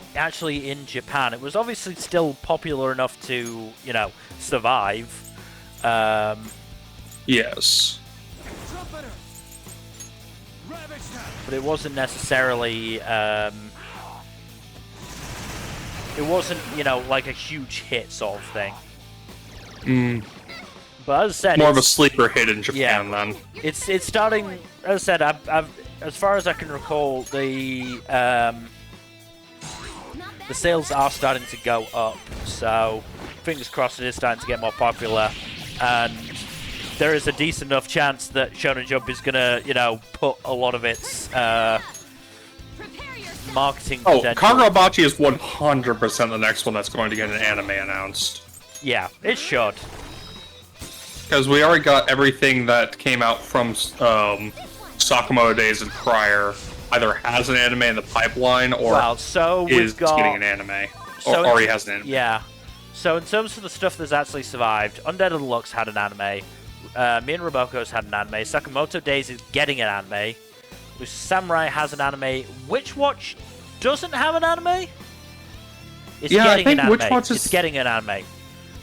Japan. It was obviously still popular enough to, you know, survive. Yes. But it wasn't necessarily. It wasn't, you know, like a huge hit sort of thing. But as I said, more of a sleeper hit in Japan then. It's starting. As I said, I've as far as I can recall, the sales are starting to go up. So fingers crossed, it is starting to get more popular, and there is a decent enough chance that Shonen Jump is gonna, you know, put a lot of its marketing potential. Kagurabachi is 100% the next one that's going to get an anime announced. Yeah, it should. Because we already got everything that came out from Sakamoto Days and prior either has an anime in the pipeline or is getting an anime. Or already has an anime. Yeah. So in terms of the stuff that's actually survived, Undead Deluxe had an anime. Me and Roboko's had an anime. Sakamoto Days is getting an anime. Samurai has an anime. Witch Watch doesn't have an anime? It's getting an anime. It's getting an anime.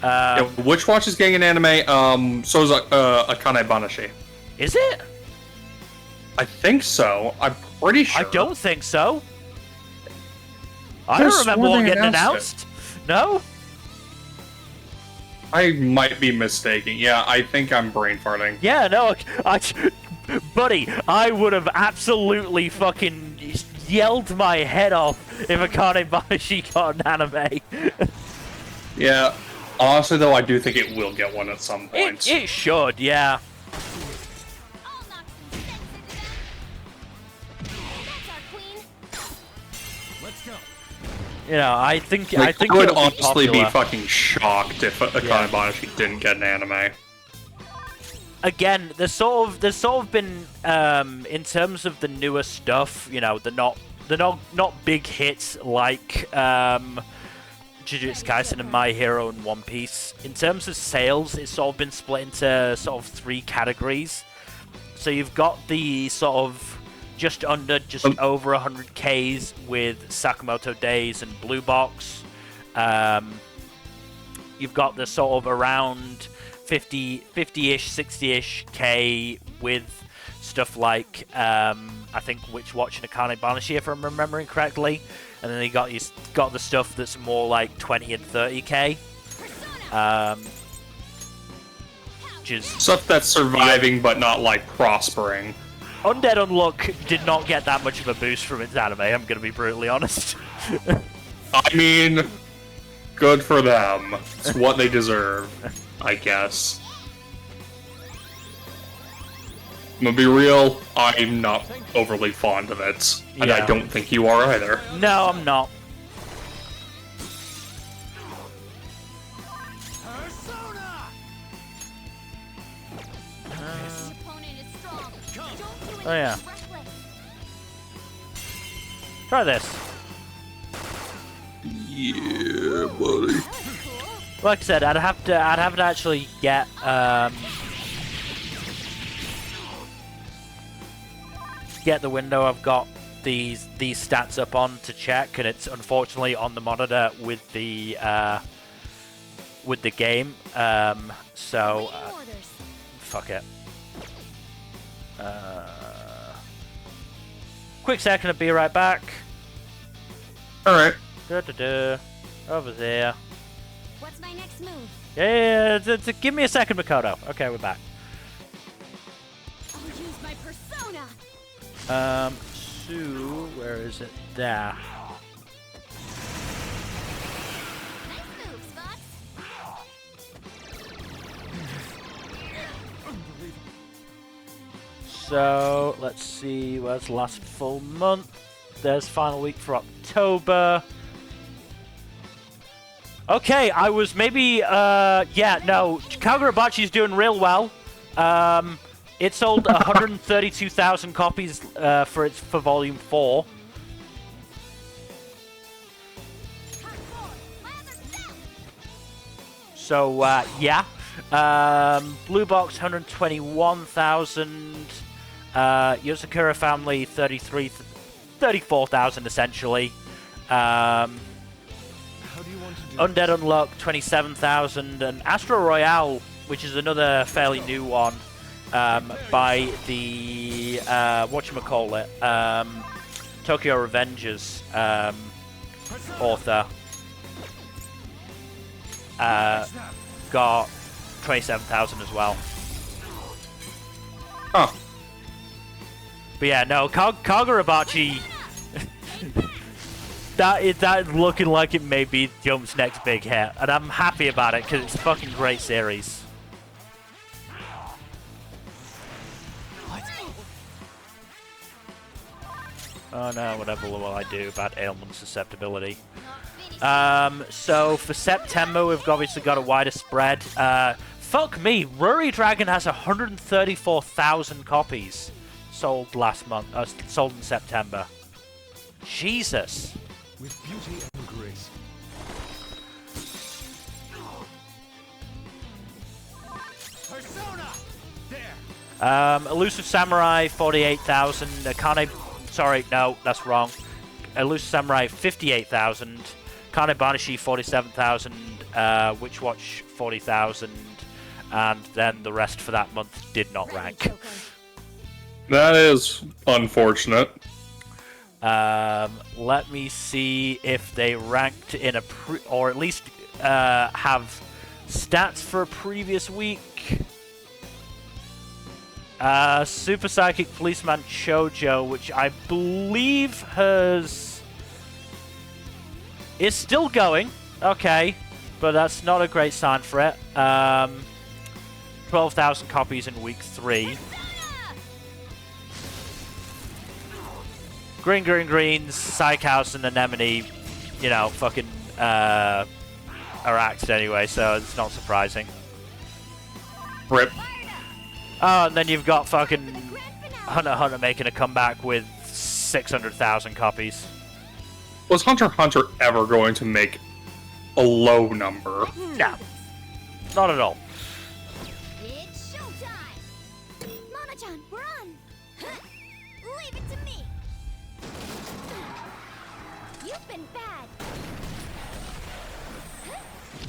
Yeah, Witch Watch is getting an anime, so is Akane Banashi. Is it? I think so. I'm pretty sure. I don't think so. I don't remember one getting announced. No? I might be mistaken. Yeah, I think I'm brain farting. Yeah, no, buddy, I would have absolutely fucking yelled my head off if Akane Banashi got an anime. Yeah. Honestly, though, I do think it will get one at some point. It should, yeah. You know, I think I would it'll honestly be popular. fucking shocked if Akane Banashi didn't get an anime. Again, there's sort of been in terms of the newer stuff, you know, they're not big hits like Jujutsu Kaisen and My Hero and One Piece. In terms of sales, it's sort of been split into sort of 3 categories. So you've got the sort of just over 100Ks with Sakamoto Days and Blue Box. You've got the sort of around 50-ish, 60-ish K with stuff like, I think, Witch Watch and Akane Banashi, if I'm remembering correctly. And then you got the stuff that's more like 20 and 30K. Just Stuff that's surviving but not, like, prospering. Undead Unluck did not get that much of a boost from its anime, I'm gonna be brutally honest. I mean, good for them. It's what they deserve, I guess. I'm gonna be real, I'm not overly fond of it. And I don't think you are either. No, I'm not. Oh yeah. Try this. Yeah, buddy. Like I said, I'd have to actually get the window I've got these stats up on to check, and it's unfortunately on the monitor with the game. So fuck it. Quick second, I'll be right back. Alright. Over there. What's my next move? Yeah, give me a second, Makoto. Okay, we're back. I'll use my persona. Sue, where is it? There. Nice moves, Fox. So, let's see, where's the last full month? There's final week for October. Okay, I was maybe, yeah, no, Kagurabachi's doing real well. It sold 132,000 copies for Volume 4. So, yeah. Blue Box, 121,000. Yosakura Family, 34,000 essentially. Undead Unluck, 27,000. And Astro Royale, which is another fairly new one, by the, whatchamacallit, Tokyo Revengers author, got 27,000 as well. Oh. But yeah, no, Kagurabachi, that is looking like it may be Jump's next big hit, and I'm happy about it because it's a fucking great series. Oh no, whatever will I do about ailment susceptibility. So for September, we've obviously got a wider spread. Fuck me, Ruri Dragon has 134,000 copies sold last month, sold in September. Jesus. With beauty and grace. Persona! There! Elusive Samurai, 48,000. Akane, sorry, no, that's wrong. Elusive Samurai, 58,000. Akane Banashi, 47,000. Witch Watch, 40,000. And then the rest for that month did not rank. That is unfortunate. Let me see if they ranked in a or at least have stats for a previous week. Super Psychic Policeman Shoujo, which I believe is still going. Okay, but that's not a great sign for it. 12,000 copies in week 3. Greens, Psych House, and Anemone you know, fucking are axed anyway, so it's not surprising. Rip. Oh, and then you've got fucking Hunter x Hunter making a comeback with 600,000 copies. Was Hunter x Hunter ever going to make a low number? No. Not at all. It's showtime! Mona-chan, we're on! Huh. Leave it to me! You've been bad! Huh.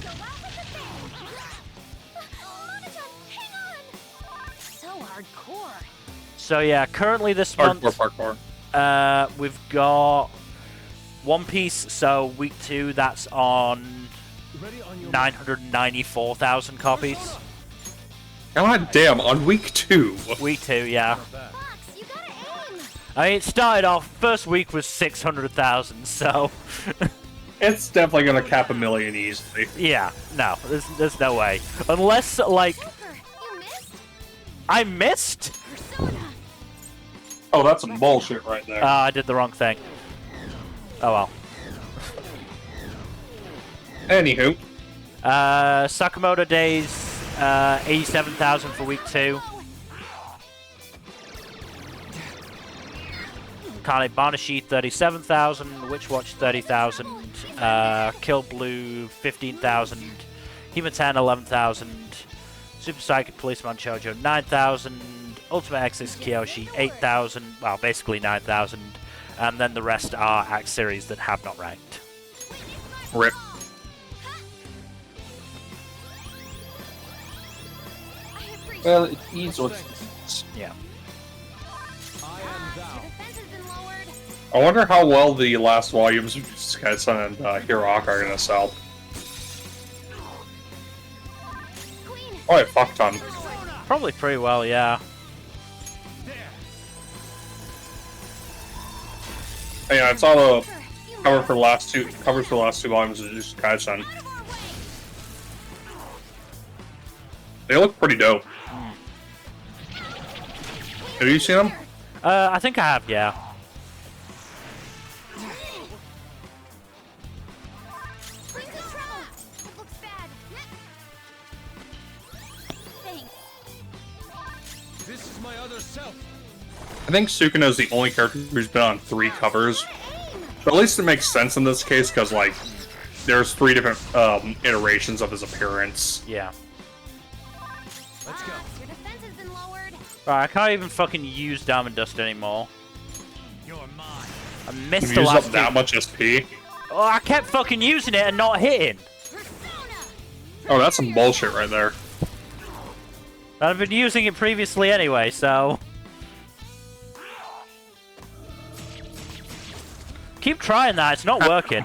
Go out with the bang! Mona-chan, hang on! So hardcore! So yeah, currently this month, Parkour. we've got One Piece, so week 2, that's on 994,000 copies. God damn, on week 2. Week 2, yeah. Fox, you gotta aim! I mean, it started off, first week was 600,000, so... It's definitely gonna cap 1 million easily. yeah, no, there's no way. Unless, like... Joker, you missed? I missed? Persona! Oh, that's some bullshit right there. I did the wrong thing. Oh well. Anywho. Sakamoto Days, 87,000 for week 2. Kane Banashi, 37,000. Witch Watch, 30,000. Kill Blue, 15,000. Hema 10, 11,000. Super Psychic Policeman Chojo, 9,000. Ultimate Exis Kyoshi, 8,000. Well, basically 9,000. And then the rest are Axe series that have not ranked. Rip. Well, it is what it is. Yeah. I wonder how well the last volumes of Skysun and Hiroaka are gonna sell. Oh, a fuck ton. Probably pretty well, yeah. Yeah, it's all the covers for the last two volumes of just Skysun. They look pretty dope. Have you seen them? I think I have, yeah. This is my other self. I think Sukuna is the only character who's been on 3 covers. But at least it makes sense in this case, because, like, there's 3 different iterations of his appearance. Yeah. Let's go. Your defense has been lowered. Right, I can't even fucking use Diamond Dust anymore. You're mine. I missed You the use last up that two. much SP? Oh, I kept fucking using it and not hitting. Oh, that's some bullshit right there. I've been using it previously anyway, so... Keep trying that, it's not working.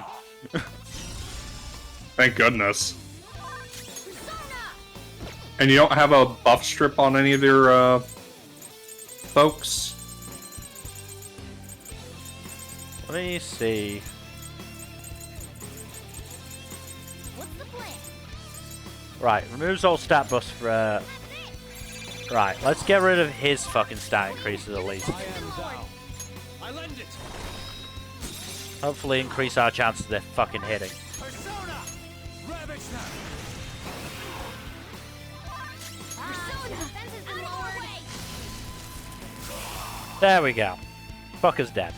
Thank goodness. And you don't have a buff strip on any of your, folks? Let me see. What's the plan? Right, removes all stat buffs for... Right, let's get rid of his fucking stat increases at least. I am thou. I lend it. Hopefully increase our chances of fucking hitting. Persona. Ravage them. Persona! Defense has been lowered. There we go. Fucker's dead.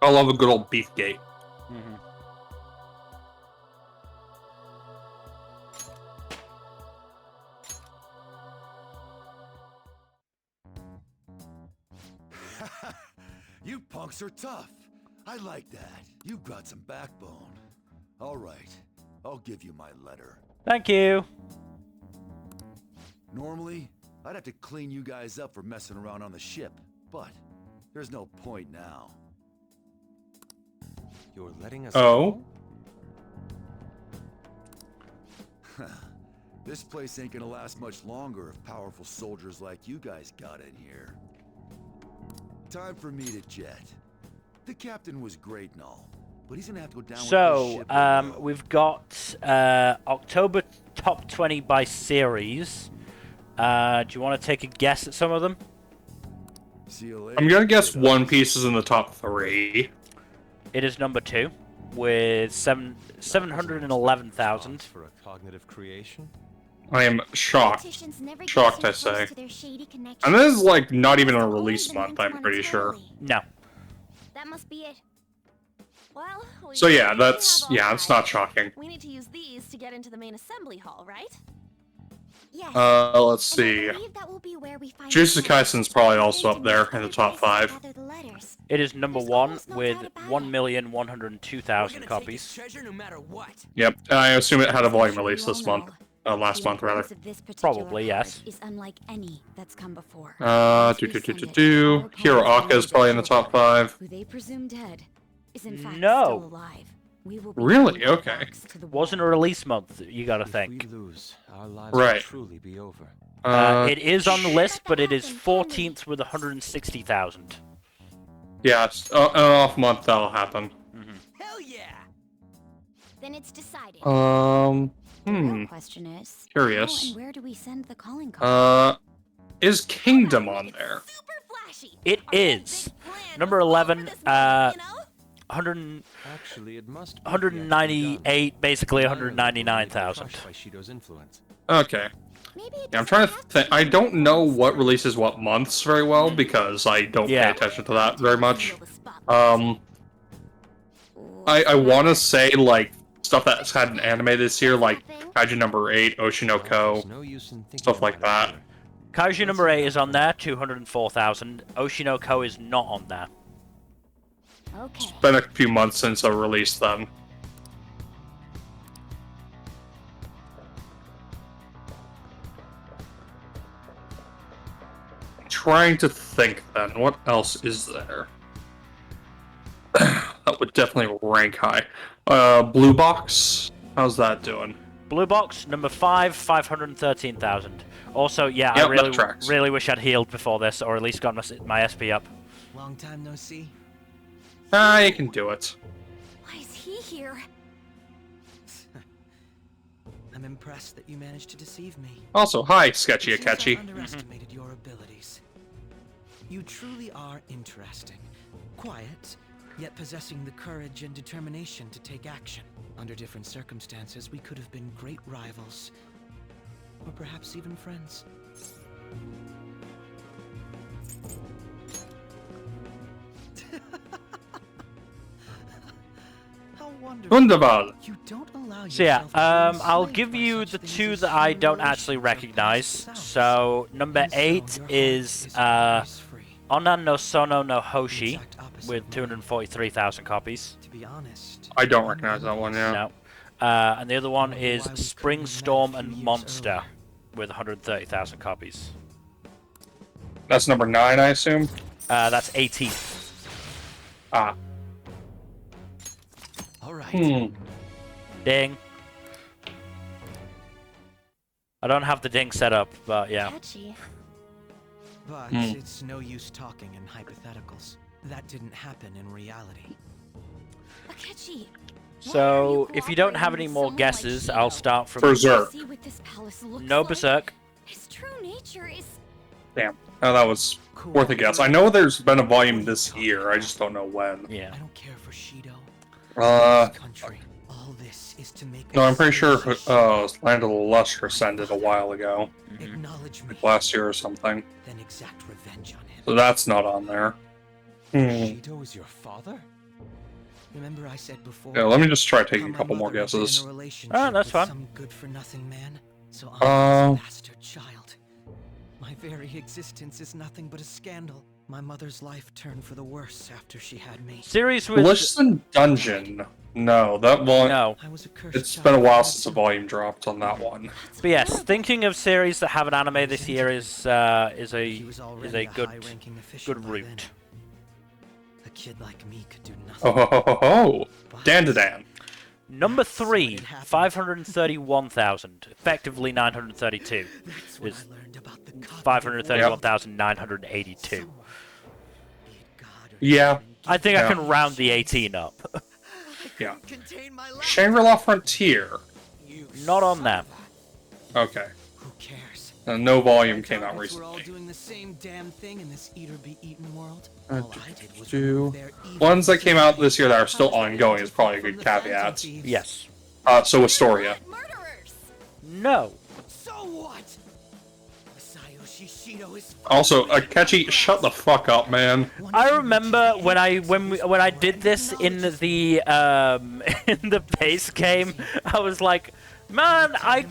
I love a good old beefgate. You punks are tough. I like that. You've got some backbone. All right, I'll give you my letter. Thank you. Normally, I'd have to clean you guys up for messing around on the ship, but there's no point now. You're letting us Oh? go? This place ain't gonna last much longer if powerful soldiers like you guys got in here. Time for me to jet. The captain was great and all, but he's gonna have to go down with this So, ship or go. we've got October top 20 by series. Do you want to take a guess at some of them? See you later. I'm gonna guess One Piece is in the top 3. It is number 2 with 711,000. For a cognitive creation? I am shocked. Politicians never get Shocked, too I close say. to their shady And this connections. is like not even a Must have release always been month, I'm meant pretty sure. monetarily. No. That must be it. Well, we So yeah, already that's have all yeah, it's that. not shocking. We need to use these to get into the main assembly hall, right? Yes. Let's And I see. believe that will be where we find Jujutsu the plans. Kaisen's probably We're also going up to there meet in the other top places to 5. gather the letters. It is number There's 1 almost no with doubt about it. 1,102,000 We're gonna take his copies. treasure no matter what. Yep, and I assume it had a volume Sure, release you this all month. know. Last The month, rather. importance of this particular Probably, card yes. Is unlike any that's come before. Do As we do do send do it, do. our Hero opponents Aka is know probably in the that top 5. who they presume dead is in fact No. still alive. We will be Really? pinned Okay. backs to the Wasn't a wall. release month, you gotta If think. we lose, our lives Right. will truly be over. It is on the list, but it is 14th with 160,000. Yeah, it's an off month that'll happen. Hell yeah! Then it's decided. Um, The real question is, Curious. how and where do we send the calling card? Is Kingdom on there? Super flashy. It Our whole is. big plan Number was all for 11, this moment, you know? 100, Actually, it must be 198, basically Ireland will be 199,000. crushed by Shido's influence. Okay. Maybe it Yeah, I'm doesn't trying to have think. be I don't know this what way. releases what months very well because I don't Yeah. pay attention to that very much. Handle the spotlight. I want to say like stuff that's had an anime this year, like Kaiju number 8, Oshinoko, There's no use in thinking stuff like about it that. either. Kaiju number 8 is on there, 204,000. Oshinoko is not on there. Okay. Been a few months since I released them. Trying to think then, what else is there? That would definitely rank high. Blue Box? How's that doing? Blue Box, number 5, 513,000. Also, yeah, Yep, I that tracks. really wish I'd healed before this, or at least got my SP up. Long time no see. Ah, you can do it. Why is he here? I'm impressed that you managed to deceive me. Also, hi, Sketchy It seems I Akechi. underestimated your abilities. You truly are interesting. Quiet, yet possessing the courage and determination to take action. Under different circumstances, we could have been great rivals. Or perhaps even friends. How wonderful. Wunderbar. You don't allow So yeah, yourself to be I'll enslaved give by you such the things 2 as that I human don't relations actually or past recognize. selves. So, number And so 8 your heart is always free. Onan no Sono no The Hoshi exact opposite with of mine. 243,000 copies. To be honest, I don't I'm recognize that one, yeah. No. And the other one Wonder is why we couldn't Spring have met a Storm few and years Monster earlier. with 130,000 copies. That's number 9, I assume? That's 18th. Ah. all right. Ding. I don't have the ding set up, but yeah. Catchy. But Hmm. it's no use talking in hypotheticals. That didn't happen in reality. Akechi. So, if you don't have any more guesses, I'll start from Berserk. See what this palace looks No like? Berserk. His true nature is Damn. Oh, that was worth a guess. I know there's been a volume this year, I just don't know when. Yeah. I don't care for Shido. Uh, This country. All this is to make No, I'm pretty sure us Land of the Lustrous ended a while ago. acknowledge me, Like last year or something. then exact revenge on him. So that's not on there. Shido is your father? Remember I said before? Yeah, let me just try how taking a my couple more mother had been in a guesses. relationship that's with fine. Some good-for-nothing man. So I'm this bastard child. My very existence is nothing but a scandal. My mother's life turned for the worse after she had me. Series with... Listen Dungeon. No, that one. No. I was a cursed It's child been a while from since the the volume dropped on that one. But yes, thinking of series that have an anime this year is He a was already good high-ranking official good by then. route. A kid like me could do nothing. Oh ho ho ho ho! but Dan to Dan. Number 3, it happened. 531,000, effectively 932. That's when Is I learned about the 531,982. God or Yeah. I think I Yeah. can round the 18 up. Yeah. contain my life. Shangri-La Frontier. You Not on there. Okay. Who cares? No Volume came out We're all recently. doing the same damn thing in this eat or be eaten world. Uh, All I did was remove their evil Ones that came out this year that are still punishment ongoing is probably a from good the Phantom caveat. Thieves. Yes. So Astoria. Murderers! No. So what? Masayoshi Shido is Also, Akechi, shut the fuck up, man. I remember when I did this in the in the base game, I was like, man, I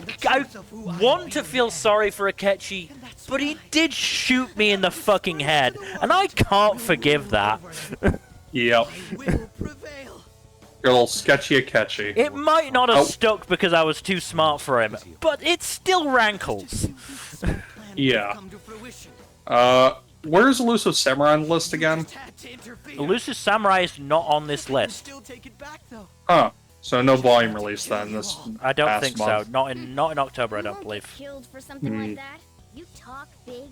want to feel sorry for Akechi, but he did shoot me in the fucking head, and I can't forgive that. Yep. I will prevail. Your little sketchy Akechi. It might not have Oh. stuck because I was too smart for him, but it still rankles. Plan Yeah. come to fruition. Where's Elusive Samurai on the list again? Just had to interfere. Elusive Samurai is not on this list. Still take it back though. Huh. So no Volume release then this I don't past think month. so. Not in October, I You don't won't believe. get killed for something like that. You talk big,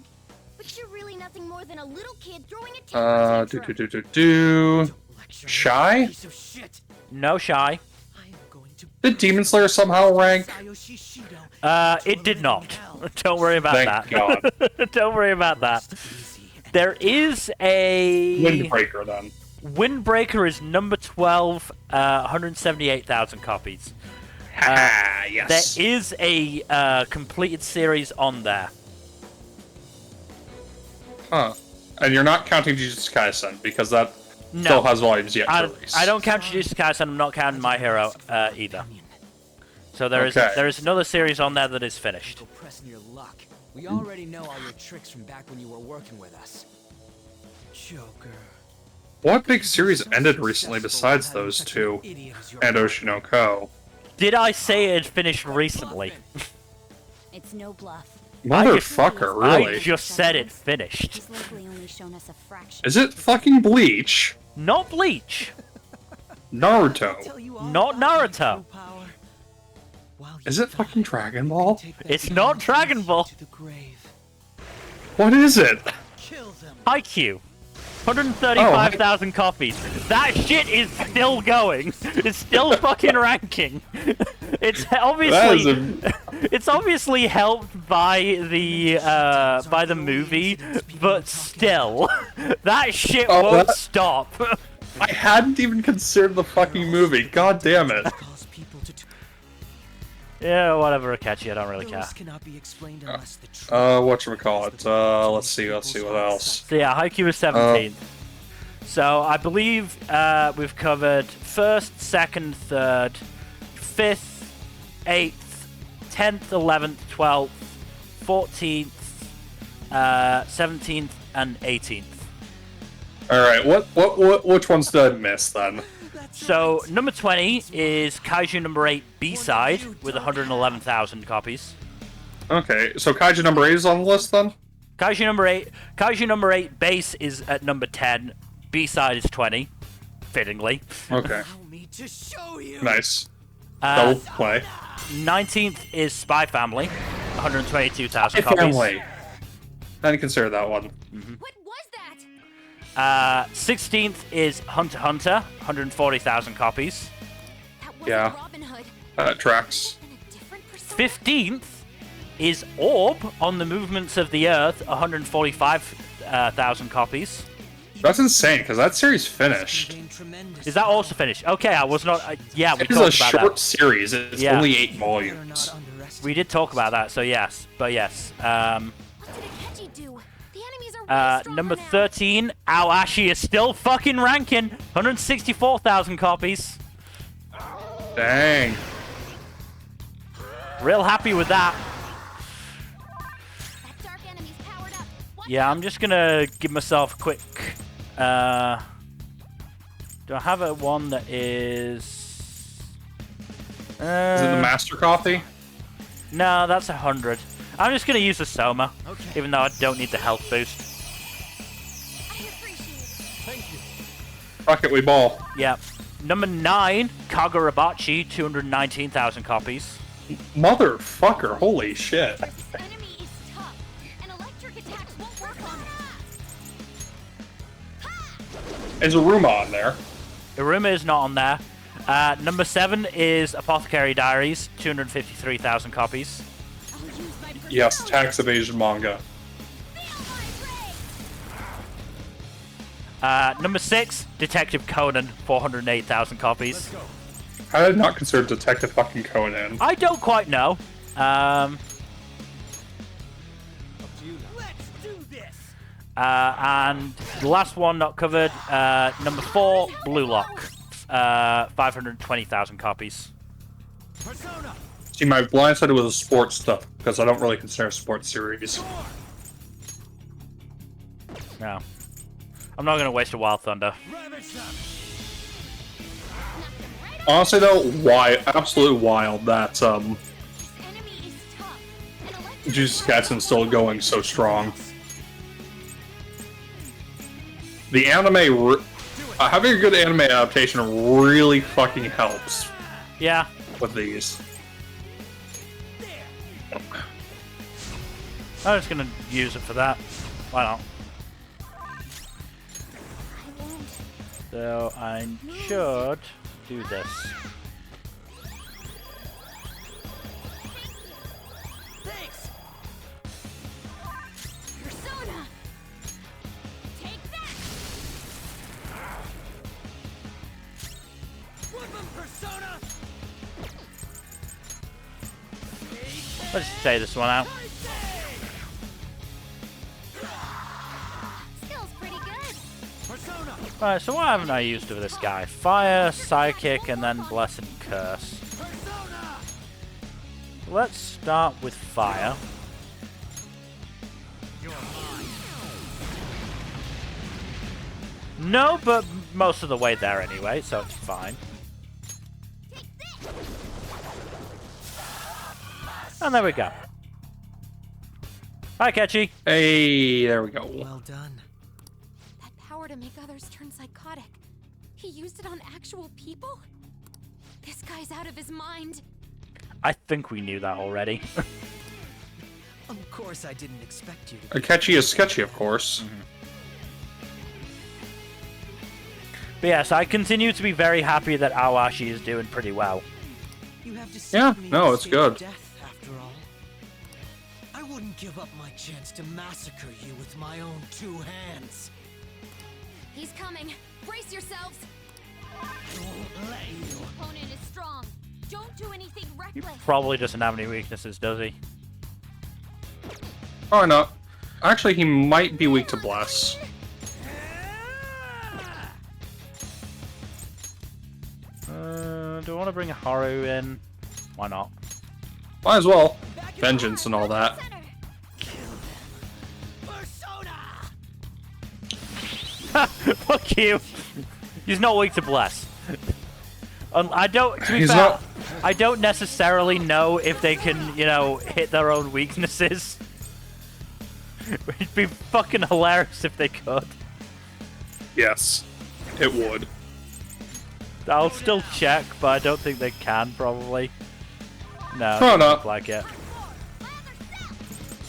but you're really nothing more than a little kid throwing a temper tantrum. Lecture me, Shy? piece of shit. No Shy. I am going to Did Demon Slayer somehow rank? Masayoshi Shido It did not. Don't worry about Thank that. God. Don't worry about that. easy. There is a Windbreaker then. Windbreaker is number 12, 178,000 copies. Ah, yes. There is a completed series on there. Huh. And you're not counting Jujutsu Kaisen because that No, still has volumes yet to I release. don't count Jujutsu Kaisen. I'm not counting My Hero either. So there is Okay. another series on there that is finished. Go pressing your luck. We already know all your tricks from back when you were working with us. Joker. What big series ended recently besides those two and Oshinoko? Did I say it had finished recently? It's no bluff. Motherfucker, I really? just said it finished. He's likely only shown us a fraction. Is it fucking Bleach? Not Bleach. Naruto? Tell you all Not about my Naruto. true power. While Is you it fucking die, Dragon Ball? take that It's not demon Dragon Ball. to the grave. What is it? Kill them. IQ. 135,000 copies. That shit is still going. It's still fucking ranking. It's obviously it's obviously helped by the movie, but still, that shit Oh, won't that- stop. I hadn't even considered the fucking movie. God damn it. Cause people to Yeah, whatever, Akechi, I don't really care. Those cannot be explained unless the truth Whatchamacallit? Let's see what else. So yeah, Haikyuu is 17th. So I believe we've covered 1st, 2nd, 3rd, 5th, 8th, 10th, 11th, 12th, 14th, 17th, and 18th. Alright, which ones did I miss then? So number 20 is Kaiju number 8 B-side with 111,000 copies. Okay, so Kaiju number 8 is on the list then? Kaiju number 8 base is at number 10. B-side is 20, fittingly. Okay, allow me to show you. nice. Uh, Double play. 19th is Spy Family, 122,000 copies. Family. I didn't consider that one. What was that? 16th is Hunter x Hunter, 140,000 copies. That wasn't Yeah. Robin Hood. Tracks. In a different persona? 15th is Orb on the Movements of the Earth, 145,000 copies. That's insane, because that series finished. Is that also finished? Okay, I was not... yeah, we It is talked a about short that. series. It's Yeah. only 8 volumes. We did talk about that, so yes. But yes. What did Akechi do? The enemies are way stronger Number now. 13, Aoashi is still fucking ranking, 164,000 copies. Dang. Real happy with that. That dark enemy's powered up. Watch Yeah, out. I'm just gonna give myself a quick... do I have a one that is... Is it the Master Coffee? No, that's 100. I'm just gonna use the Soma, even though I don't need the health boost. I appreciate it. Fuck it, we ball. Yeah. Number 9, Kagurabachi, 219,000 copies. Motherfucker, holy shit. This enemy is tough, and electric attacks won't work on it. Is Aruma on there? Iruma is not on there. Number 7 is Apothecary Diaries, 253,000 copies. I'll use my Yes, tax evasion manga. Number 6, Detective Conan, 408,000 copies. I did not consider Detective fucking Conan. I don't quite know. And the last one not covered, number 4, Blue Lock, 520,000 copies. See, my blind side was sports stuff, because I don't really consider sports series. No. I'm not going to waste a Wild Thunder. Honestly, though, absolute wild that, Jesus Gadsden's still going so strong. The anime, having a good anime adaptation really fucking helps. Yeah. With these. I'm just gonna use it for that. Why not? So I should do this. Thanks. Persona. Take that. Persona. Let's say this one out. Skill's pretty good. Persona. Alright, so what haven't I used of this guy? Fire, Psychic, and then Bless and Curse. Persona. Let's start with Fire. No, but most of the way there anyway, so it's fine. And there we go. Hi, Ketchy. Hey, there we go. Well done. That power to make others turn psychotic. He used it on actual people? This guy's out of his mind. I think we knew that already. Of course I didn't expect you to. Catchy is sketchy, of course. But yes, I continue to be very happy that Awashi is doing pretty well. You have deceived Yeah, me no, to it's save good. Death, after all. I wouldn't give up my chance to massacre you with my own 2 hands. He's coming. Brace yourselves. I won't let you. The opponent is strong. Don't do anything He reckless. probably doesn't have any weaknesses, does he? Oh, no. Actually, he might be weak to Bless. Do I want to bring Haru in? Why not? Might as well. Vengeance and all that. Fuck you. He's not weak to Bless. I don't. To be He's fair, not- I don't necessarily know if they can, you know, hit their own weaknesses. It'd be fucking hilarious if they could. Yes, it would. I'll still check, but I don't think they can, probably. No, Oh, doesn't no. look like it.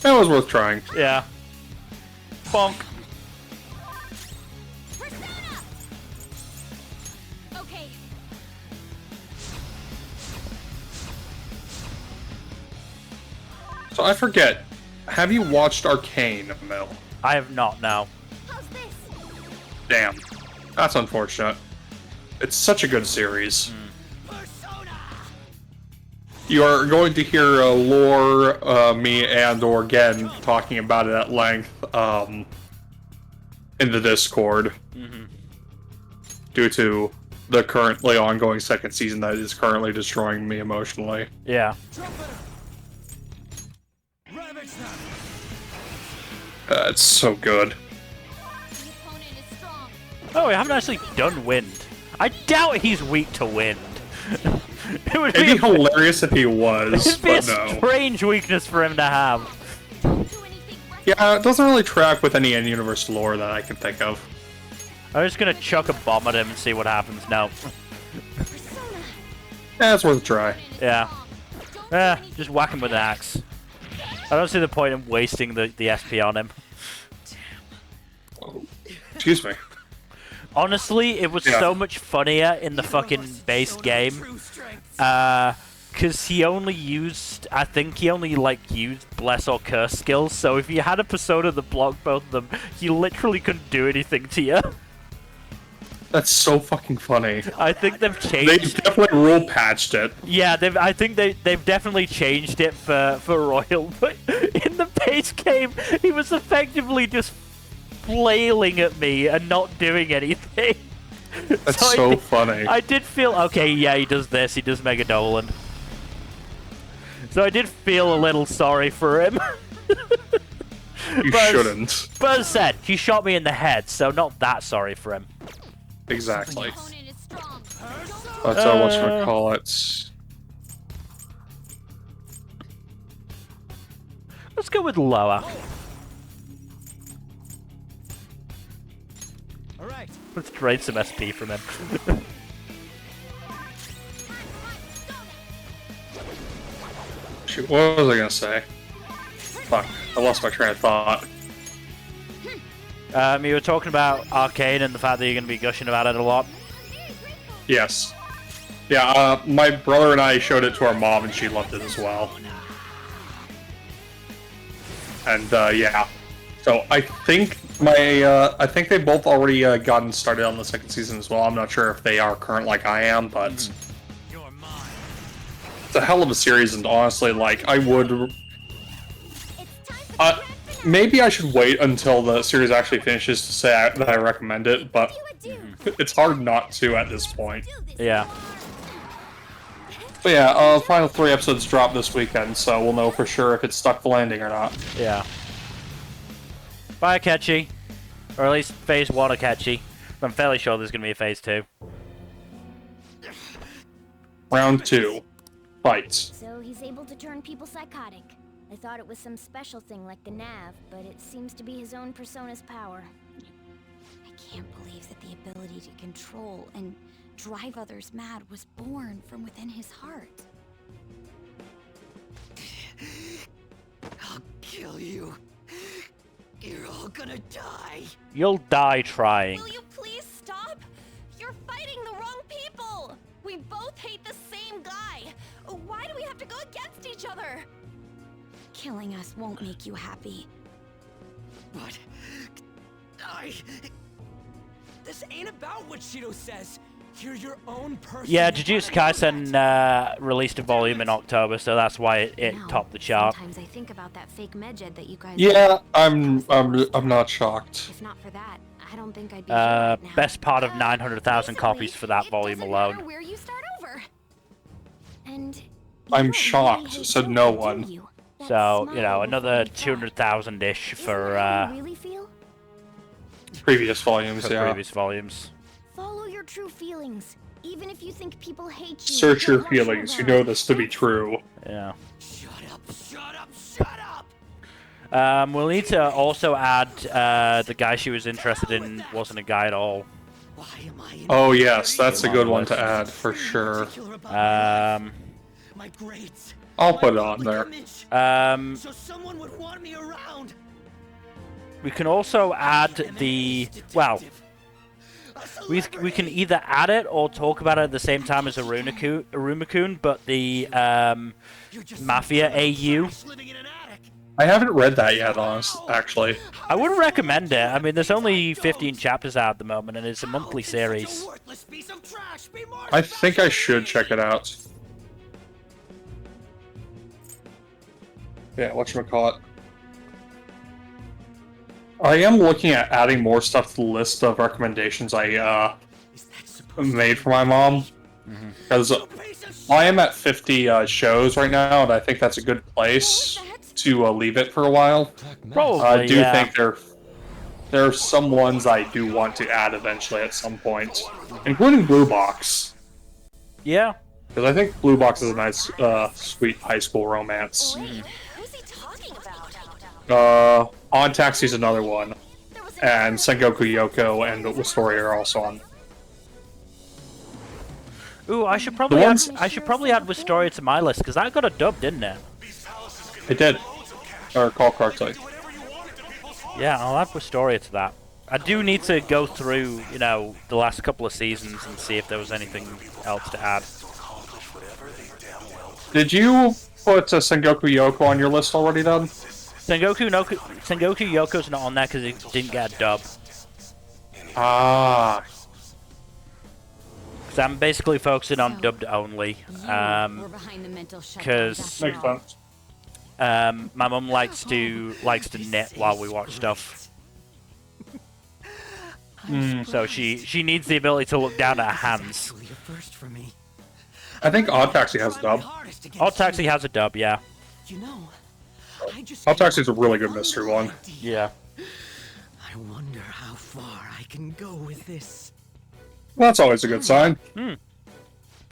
That was worth trying. Yeah. Bonk. Okay. So I forget. Have you watched Arcane, Mel? I have not, now. How's this? Damn. That's unfortunate. It's such a good series. You are going to hear Lore, me, and or Gen talking about it at length in the Discord. Due to the currently ongoing second season that is currently destroying me emotionally. Yeah. It's so good. The opponent is strong. Oh, we haven't actually done Wind. I doubt he's weak to Wind. It would It'd be be hilarious if he was, It'd be a but no. strange weakness for him to have. Don't do anything reckless. Yeah, it doesn't really track with any in-universe lore that I can think of. I'm just gonna chuck a bomb at him and see what happens. No. Persona. Yeah, it's worth a try. Yeah. Don't do Eh, anything just whack him with an axe. I don't see the point in wasting the SP on him. Excuse me. Honestly, it was Yeah. so much funnier in the fucking base game. Because because he only used, I think he only like used bless or curse skills. So if you had a persona that blocked both of them, he literally couldn't do anything to you. That's so fucking funny. I think they've changed. They've definitely rule patched it. Yeah, I think they've definitely changed it for Royal. But in the base game, he was effectively just flailing at me and not doing anything. That's so funny. I did feel okay. Yeah, he does this. He does Mega Dolan. So I did feel a little sorry for him. You shouldn't. But as I said, he shot me in the head, so not that sorry for him. Exactly. That's whatchamacallit. Let's go with lower. Alright. Let's drain some SP from him. Shoot, what was I gonna say? Fuck, I lost my train of thought. You were talking about Arcane and the fact that you're going to be gushing about it a lot. Yes. Yeah, my brother and I showed it to our mom and she loved it as well. And, yeah. So I think I think they both already gotten started on the second season as well. I'm not sure if they are current like I am, but it's a hell of a series, and honestly, like, I would... maybe I should wait until the series actually finishes to say that I recommend it, but it's hard not to at this point. Yeah. But yeah, final 3 episodes drop this weekend, so we'll know for sure if it stuck the landing or not. Yeah. Bye, Akechi. Or at least phase 1 Akechi. I'm fairly sure there's going to be a phase 2. Round 2. Fights. So he's able to turn people psychotic. I thought it was some special thing like the nav, but it seems to be his own persona's power. I can't believe that the ability to control and drive others mad was born from within his heart. I'll kill you. You're all gonna die. You'll die trying. Will you please stop? You're fighting the wrong people! We both hate the same guy! Why do we have to go against each other? Killing us won't make you happy. But... This ain't about what Shido says. You're your own person. Yeah, Jujutsu Kaisen released a volume in October, so that's why it topped the chart. Sometimes I think about that fake medjed that you guys. Yeah, I'm not shocked. If not for that, I don't think I'd be here right now. Best part of 900,000 copies for that volume alone. Where you start over. And I'm shocked, said no one. So, you know, another 200,000-ish for previous volumes, for yeah. previous volumes. Follow your true feelings, even if you think people hate you. Search your feelings. You know this to be true. Yeah. Shut up! Shut up! Shut up! We'll need to also add the guy she was interested in wasn't a guy at all. Why am I Oh yes, that's a good one to add for sure. My grades. I'll put it on there. So someone would want me around. We can also add the well. We can either add it or talk about it at the same time as Aruma-kun, but the Mafia AU. I haven't read that yet, actually. I wouldn't recommend it. I mean, there's only 15 chapters out at the moment, and it's a monthly series. I think I should check it out. Yeah, whatchamacallit. I am looking at adding more stuff to the list of recommendations I made for my mom. Because I am at 50 shows right now, and I think that's a good place to leave it for a while. Probably, I do think there are some ones I do want to add eventually at some point, including Blue Box. Yeah. Because I think Blue Box is a nice, sweet high school romance. Who's he talking about? On Taxi's another one, and Sengoku Yoko and Wistori are also on. Ooh, I should probably add Wistoria to my list because that got a dub, didn't it? It did, or call correctly. Yeah, I'll add Wistoria to that. I do need to go through, you know, the last couple of seasons and see if there was anything else to add. Did you put Sengoku Yoko on your list already, then? Sengoku Yoko's not on there because it didn't get a dub. Ah. Because I'm basically focusing on dubbed only. Because Makes sense. my mum likes to knit while we watch stuff. So she needs the ability to look down at her hands. I think Odd Taxi has a dub. Odd Taxi has a dub, yeah. Odd Taxi is a really good mystery one. Yeah. I wonder how far I can go with this. Well, that's always a good sign. You're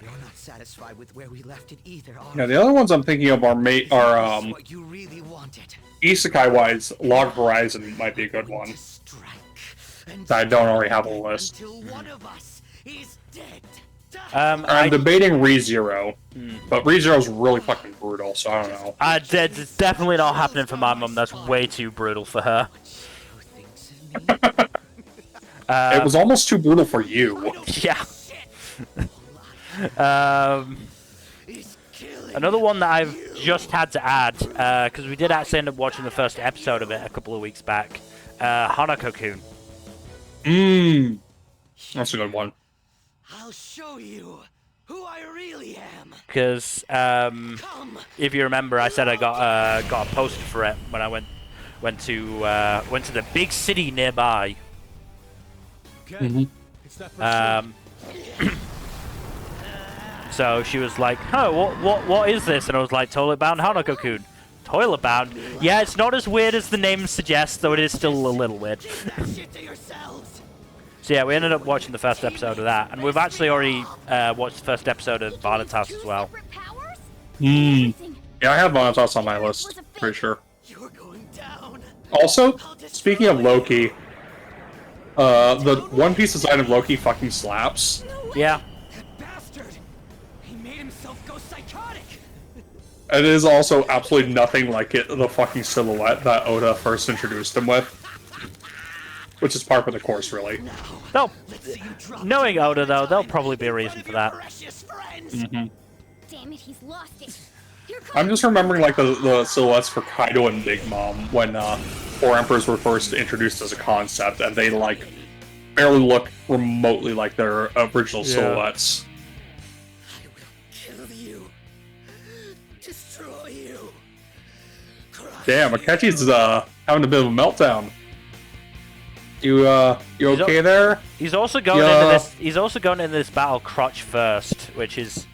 not satisfied with where we left it either, are Yeah, the other ones I'm thinking of are what you really wanted. Isekai-wise, Log Horizon might be a good one. That I don't already have on the list. Until one of us is dead. I'm debating ReZero, but ReZero's really fucking brutal, so I don't know. It's definitely not happening for my mum. That's way too brutal for her. It was almost too brutal for you. Yeah. Another one that I've just had to add, because we did actually end up watching the first episode of it a couple of weeks back. Hanako-kun. That's a good one. I'll show you who I really am. Because if you remember, I said I got a poster for it when I went to the big city nearby. So she was like, "Oh, what is this?" And I was like, "Toilet Bound Hanako-kun." Toilet Bound? Yeah, it's not as weird as the name suggests, though it is still a little weird. So yeah, we ended up watching the first episode of that, and we've actually already watched the first episode of Vanitas as well. Yeah, I have Vanitas on my list, pretty sure. Also, speaking of Loki, the One Piece design of Loki fucking slaps. Yeah. It is also absolutely nothing like the fucking silhouette that Oda first introduced him with. Which is par for the course, really. Knowing Oda, though, there'll probably be a reason for that. Damn it, he's lost it. I'm just remembering like the silhouettes for Kaido and Big Mom when Four Emperors were first introduced as a concept, and they like barely look remotely like their original silhouettes. I will kill you. Destroy you. Damn, Akechi's having a bit of a meltdown. You okay there? He's also going into this. He's also going into this battle crotch first, which is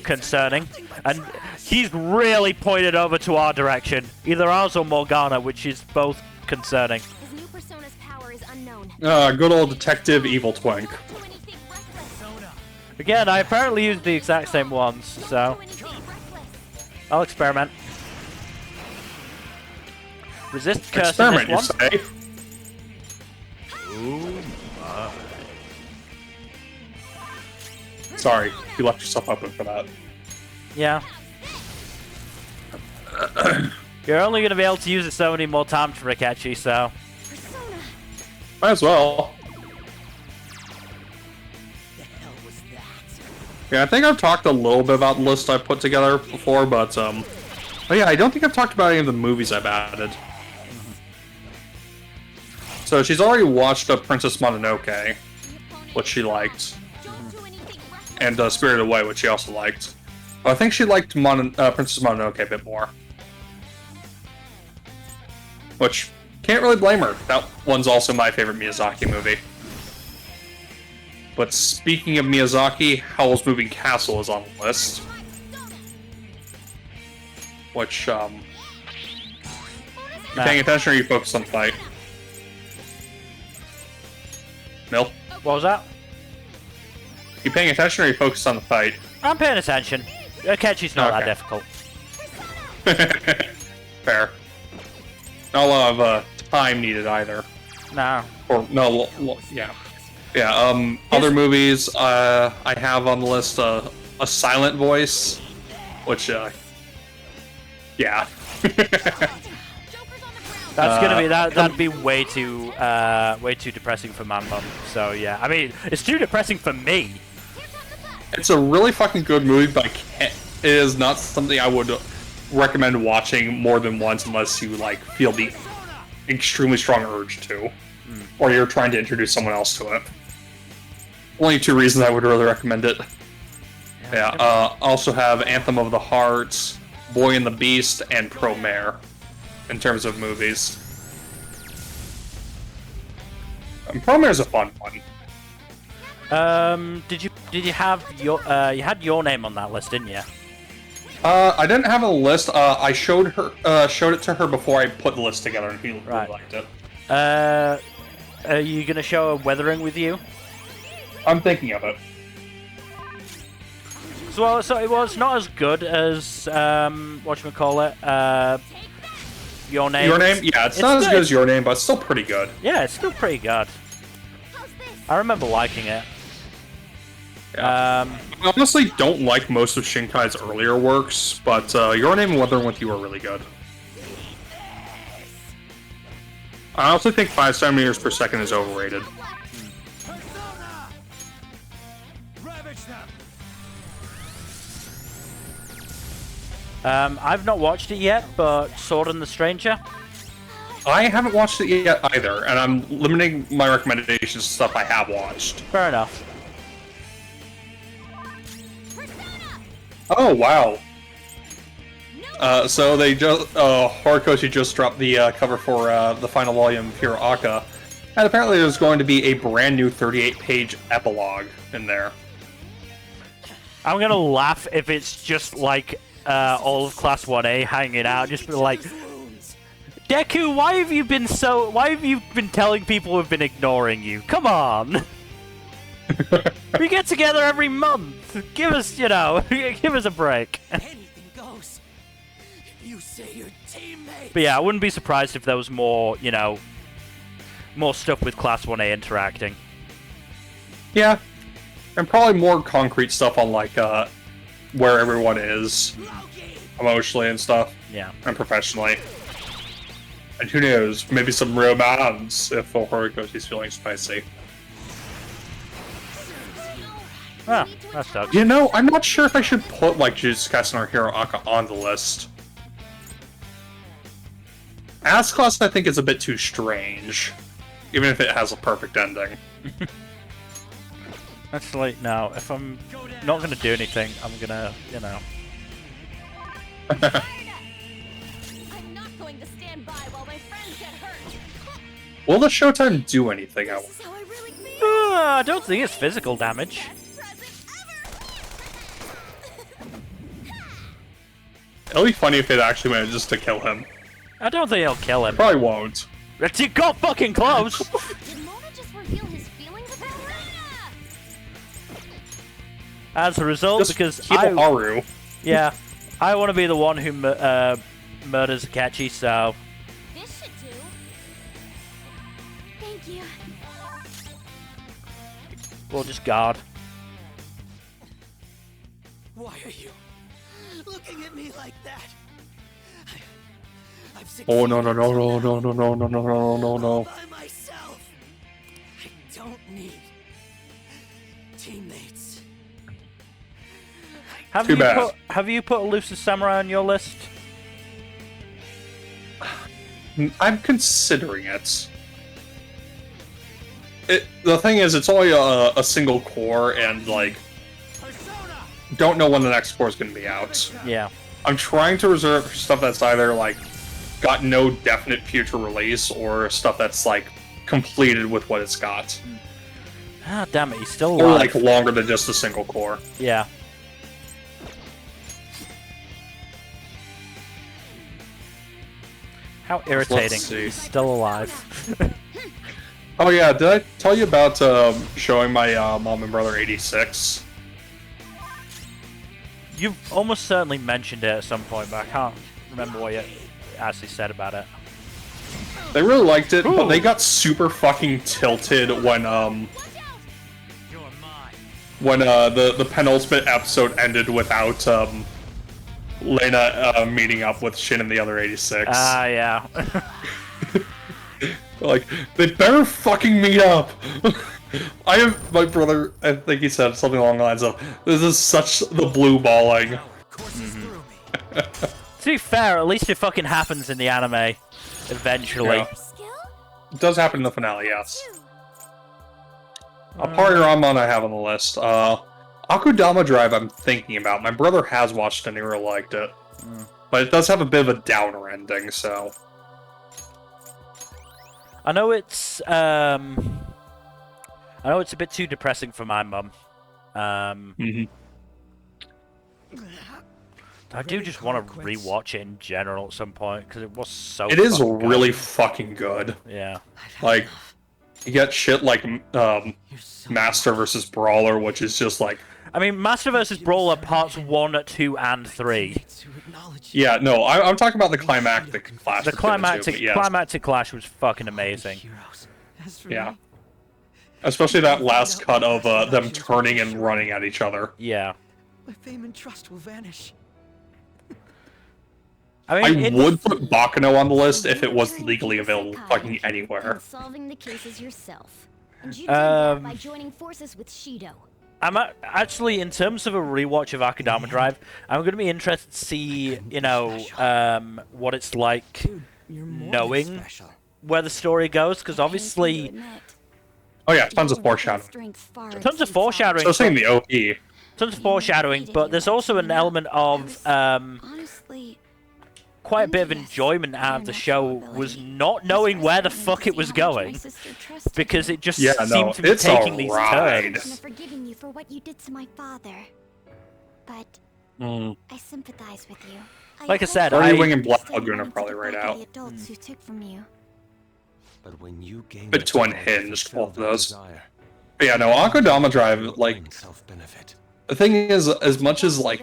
concerning. And he's really pointed over to our direction, either ours or Morgana, which is both concerning. His new persona's power is unknown. Good old Detective Evil Twink. Again, I apparently used the exact same ones, so I'll experiment. Resist curse in Experiment, this one. you say? Sorry, you left yourself open for that. Yeah. You're only going to be able to use it so many more times for Akechi, so... Might as well. Yeah, I think I've talked a little bit about the list I put together before, but oh yeah, I don't think I've talked about any of the movies I've added. So she's already watched Princess Mononoke, which she liked, and Spirited Away, which she also liked. But I think she liked Princess Mononoke a bit more, which can't really blame her. That one's also my favorite Miyazaki movie. But speaking of Miyazaki, Howl's Moving Castle is on the list, which you paying attention or are you focused on the fight? Mill? What was that? You paying attention or are you focused on the fight? I'm paying attention. Akechi's not that difficult. Fair. Not a lot of time needed either. No. Or no, yeah. Yeah. Other movies I have on the list: A Silent Voice, which yeah. That's gonna be that'd be way too depressing for Man Mum. So yeah, I mean it's too depressing for me. It's a really fucking good movie, but it is not something I would recommend watching more than once unless you like feel the extremely strong urge to, or you're trying to introduce someone else to it. Only 2 reasons I would really recommend it. Yeah. Also have Anthem of the Heart, Boy and the Beast, and Promare in terms of movies. Promare's a fun one. Did you have your you had Your Name on that list, didn't you? I didn't have a list. I showed it to her before I put the list together, and he really liked it. Are you gonna show her Weathering with You? I'm thinking of it. So it was not as good as whatchamacallit, Your Name. Your Name? Yeah, it's not as good as Your Name, but it's still pretty good. Yeah, it's still pretty good. I remember liking it. Yeah. I honestly don't like most of Shinkai's earlier works, but Your Name and Weathering with You are really good. I also think 5 centimeters per second is overrated. I've not watched it yet, but Sword and the Stranger. I haven't watched it yet either, and I'm limiting my recommendations to stuff I have watched. Fair enough. Oh, wow. So they just, Horikoshi just dropped the cover for the final volume of Hero Aka, and apparently there's going to be a brand new 38-page epilogue in there. I'm gonna laugh if it's just like all of Class 1A hanging out, just be like, Deku, why have you been telling people who've been ignoring you? Come on! We get together every month! Give us, give us a break. Anything goes. You say your teammates. But yeah, I wouldn't be surprised if there was more, more stuff with Class 1A interacting. Yeah. And probably more concrete stuff on, like, where everyone is emotionally and stuff. Yeah. And professionally. And who knows, maybe some romance if Horikoshi's feeling spicy. Ah, that sucks. You know, I'm not sure if I should put, like, Jujutsu Kaisen or Hero Aka on the list. S-Class, I think, is a bit too strange. Even if it has a perfect ending. That's like, no, if I'm not gonna do anything, I'm gonna, I'm not going to stand by while my friends get hurt. Will the Showtime do anything? This is how I really feel. I don't think it's physical damage. It'll be funny if it actually manages to kill him. I don't think it'll kill him. Probably won't. It got fucking close! Did Mona just reveal his feelings about her? As a result, Just because kill Haru. Yeah, I want to be the one who murders Akechi, so... This should do. Thank you. We'll just guard. Why are you looking at me like that? I've Oh no no no no no no no no no no no no. by myself. I don't need teammates. Have Too bad. Have you put Elusive Samurai on your list? I'm considering it. The thing is, it's only a single core, and like, don't know when the next core is going to be out. Yeah. I'm trying to reserve stuff that's either like got no definite future release, or stuff that's like completed with what it's got, Ah, damn it, he's still or alive. like longer than just a single core. Yeah. How irritating. see. He's still alive. Oh yeah, did I tell you about showing my mom and brother 86? You've almost certainly mentioned it at some point, but I can't remember what you actually said about it. They really liked it, but Ooh. they got super fucking tilted when the penultimate episode ended without Lena meeting up with Shin and the other 86. Ah, yeah. Like, they better fucking meet up! My brother, I think he said something along the lines of, "This is such the blue balling." To be fair, at least it fucking happens in the anime. Eventually. Yeah. It does happen in the finale, yes. A Pariramon I have on the list. Akudama Drive I'm thinking about. My brother has watched it and he really liked it. But it does have a bit of a downer ending, so... I know it's a bit too depressing for my mum. I do just want to rewatch it in general at some point because it was so. It is fucking really good. fucking good. Yeah. Like, you get shit like Master vs. Brawler, which is just like... I mean, Master vs. Brawler parts 1, 2, and 3. Yeah, no, I'm talking about the climactic clash. The climactic clash was fucking amazing. Yeah. Especially that last cut of them turning and running at each other. Yeah. My fame and trust will vanish. I would put Bakuno on the list if it was legally available fucking anywhere. Solving the cases yourself. And you did that by joining forces with Shido. I'm actually, in terms of a rewatch of Akudama Drive, I'm going to be interested to see, you know, what it's like knowing where the story goes, because obviously... Oh yeah, tons of foreshadowing. Tons of foreshadowing. So saying the OP. Tons of foreshadowing, but there's also an element of quite a bit of enjoyment out of the show was not knowing where the fuck it was going, because it just seemed to be taking these turns. I'm forgiving you for what you did to my father, but I sympathize with you. Like I said, Furry Wing and Black Lagoon are probably right out. The adults who took from you. But when you gain Bit too unhinged, both of those. But yeah, no, Akudama Drive, like... The thing is, as much as, like,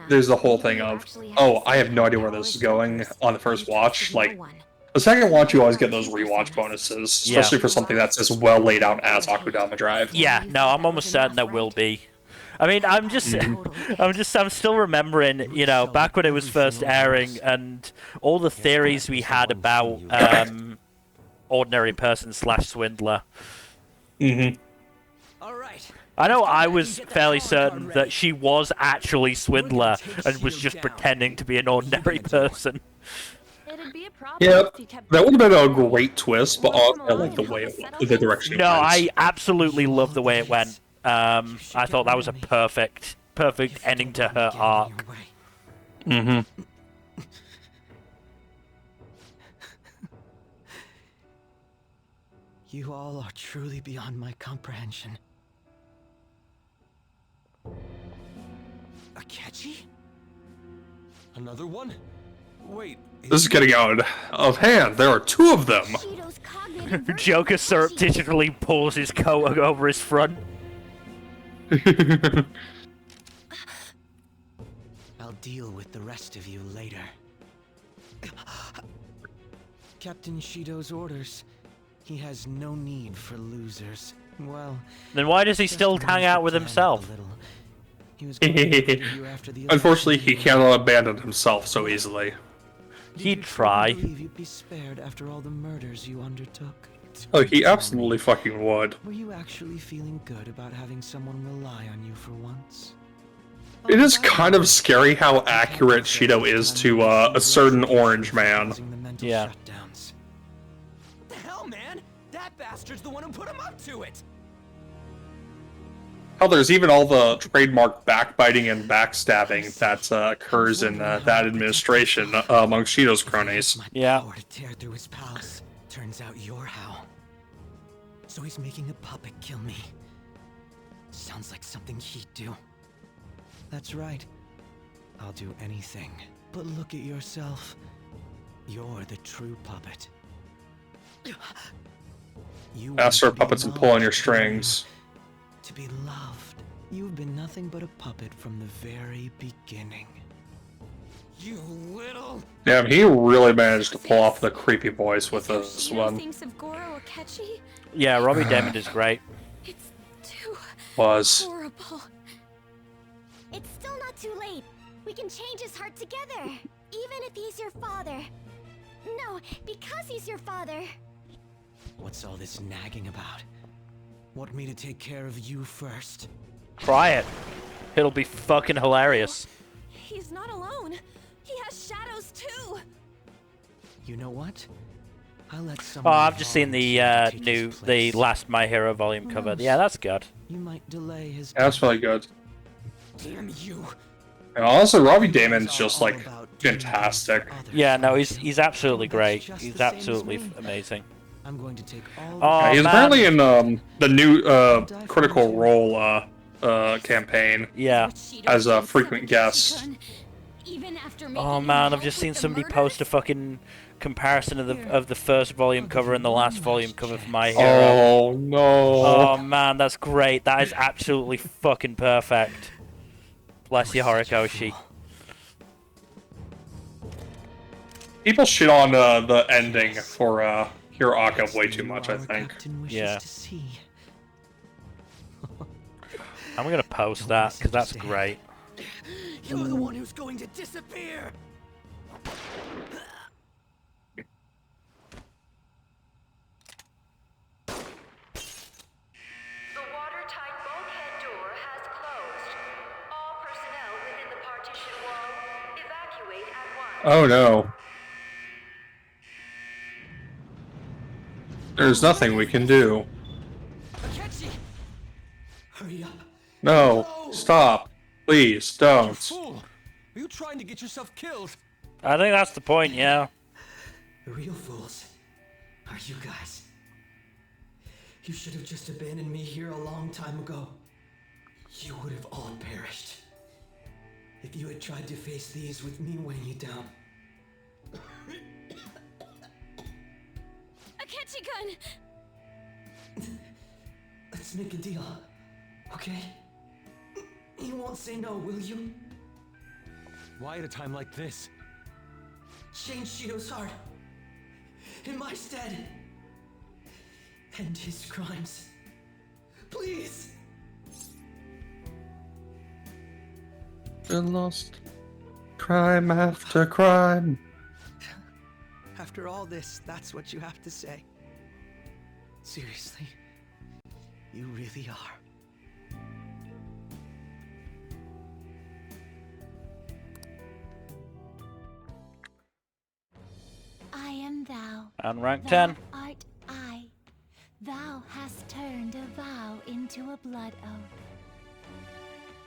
there's the whole thing of, oh, I have no idea where this is going on the first watch, like, the second watch you always get those rewatch bonuses, especially for something that's as well laid out as Akudama Drive. Yeah, no, I'm almost certain there will be. I mean, I'm still remembering, you know, back when it was first airing, and all the theories we had about, ordinary person / swindler. I know I was fairly certain that she was actually Swindler and was just pretending to be an ordinary person. Yeah, that would have been a great twist, but I like the way the direction it went. No, I absolutely love the way it went. I thought that was a perfect ending to her arc. You all are truly beyond my comprehension. Akechi? Another one? Wait. This is getting out of hand. There are 2 of them. Joker surreptitiously pulls his coat over his front. I'll deal with the rest of you later. Captain Shido's orders. He has no need for losers. Well, then why does he still hang out with himself? Unfortunately, he cannot abandon himself so easily. He'd try. You'd be spared after all the murders you undertook. Oh, he absolutely fucking would. Were you actually feeling good about having someone rely on you for once? It is kind of scary how accurate Shido is to a certain orange man. Yeah. What the hell, man? That bastard's the one who put him up to it. Hell, there's even all the trademark backbiting and backstabbing that occurs in that administration among Shido's cronies. Yeah. To tear through his pals. Turns out you're how. So he's making a puppet kill me. Sounds like something he'd do. That's right. I'll do anything. But look at yourself. You're the true puppet. You Master of puppets and pull on your strings. To be loved. You've been nothing but a puppet from the very beginning. You little... Damn, he really managed to pull off the creepy voice with this one. Yeah, Robbie Damon is great. It's too horrible. It's still not too late. We can change his heart together. Even if he's your father. No, because he's your father. What's all this nagging about? Want me to take care of you first? Try it. It'll be fucking hilarious. He's not alone. He has shadows too. You know what? I'll let Oh, someone I've just seen the take his place. last My Hero volume Who cover. knows? Yeah, that's good. You might delay his. Yeah, that's really good. Damn you! And also, Robbie Damon's just like fantastic. Yeah, no, he's absolutely That's great. just He's the same as absolutely me. amazing. I'm going to take all. Oh, Yeah, he's man. apparently in the new Critical Role campaign Yeah. as a frequent guest. Oh man, I've just seen somebody post a fucking comparison of the first volume cover and the last volume cover for My Hero. Oh no! Oh man, that's great. That is absolutely fucking perfect. Bless you, Horikoshi. People shit on the ending for Hero Aka way too much, I think. Yeah. I'm gonna post that because that's great. You're the one who's going to disappear. The watertight bulkhead door has closed. All personnel within the partition wall, evacuate at once. Oh no. There's nothing we can do. Akechi! Hurry up. No, stop. Please, don't. Fool! Are you trying to get yourself killed? I think that's the point, yeah. The real fools are you guys. You should have just abandoned me here a long time ago. You would have all perished. If you had tried to face these with me weighing you down. Akechi-kun! Let's make a deal, okay? You won't say no, will you? Why at a time like this? Change Shido's heart. In my stead. End his crimes. Please! Been lost. Crime after crime. After all this, that's what you have to say. Seriously, you really are. I am thou. And rank Thou 10. art I. Thou hast turned a vow into a blood oath.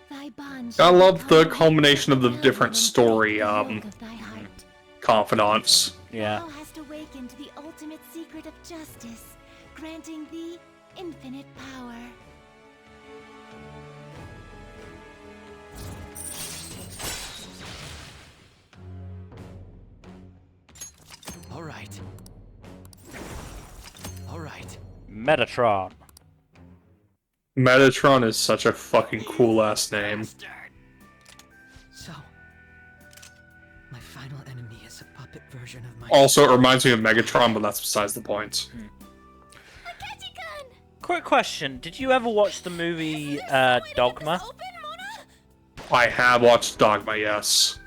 Thy bond I love shall the become culmination of the rebellion different and story break the yoke of thy heart. confidants. Yeah. Thou hast awakened the ultimate secret of justice, granting thee infinite power. All right. All right. Metatron. Metatron is such a fucking cool ass name. So, my final enemy is a puppet version of my. Also, it reminds me of Megatron, but that's besides the point. Akechi-kun! Quick question. Did you ever watch the movie Dogma? I have watched Dogma, yes.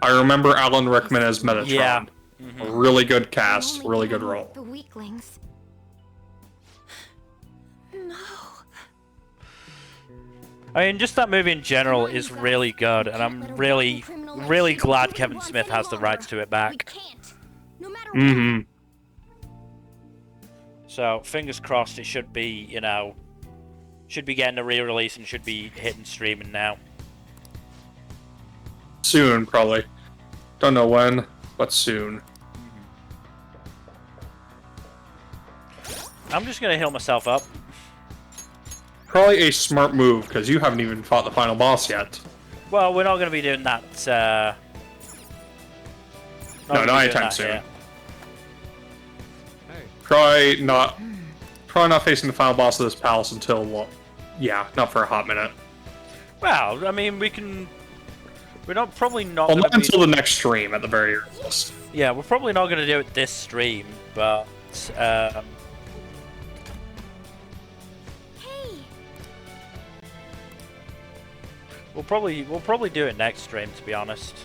I remember Alan Rickman as Metatron. Yeah. Really good cast, really good role. The weaklings. No. I mean, just that movie in general is really good, and I'm really, really glad Kevin Smith has the rights to it We back. can't. No matter Mm-hmm. So, fingers crossed it should be, you know, should be getting a re-release and should be hitting streaming now. Soon, probably. Don't know when, but soon. I'm just gonna heal myself up. Probably a smart move, because you haven't even fought the final boss yet. Well, we're not gonna be doing that, No, gonna not be doing anytime that soon. here. Probably not facing the final boss of this palace until, well, yeah, not for a hot minute. Well, I mean, we're probably not Well, gonna not be... until the next stream, at the very earliest. Yeah, we're probably not gonna do it this stream, but, Hey! we'll probably do it next stream, to be honest.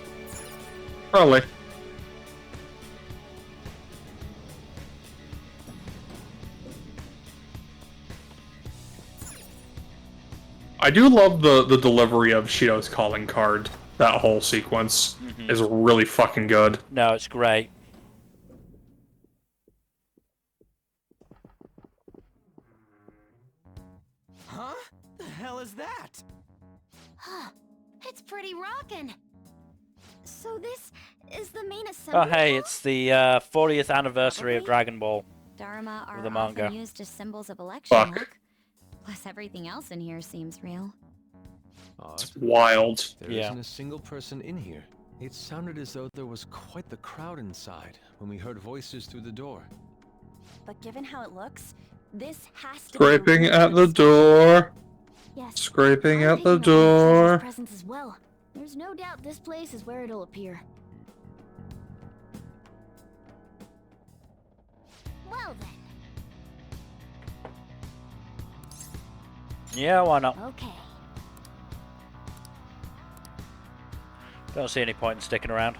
Probably. I do love the delivery of Shido's calling card. That whole sequence is really fucking good. No, it's great. Huh? The hell is that? Huh. It's pretty rockin'. So this is the main assembly Oh, hey, hall? it's the 40th anniversary of Dragon Ball. Dharma are the manga. often used as symbols of election. Fuck. Look. Plus everything else in here seems real. It's wild. There Yeah. isn't a single person in here. It sounded as though there was quite the crowd inside when we heard voices through the door. But given how it looks, this has to Scraping be a at the door. Yes. Scraping I'm at the thinking of Lord Trevor's door. presence as well. There's no doubt this place is where it'll appear. Well then. Yeah, why not? Okay. Don't see any point in sticking around.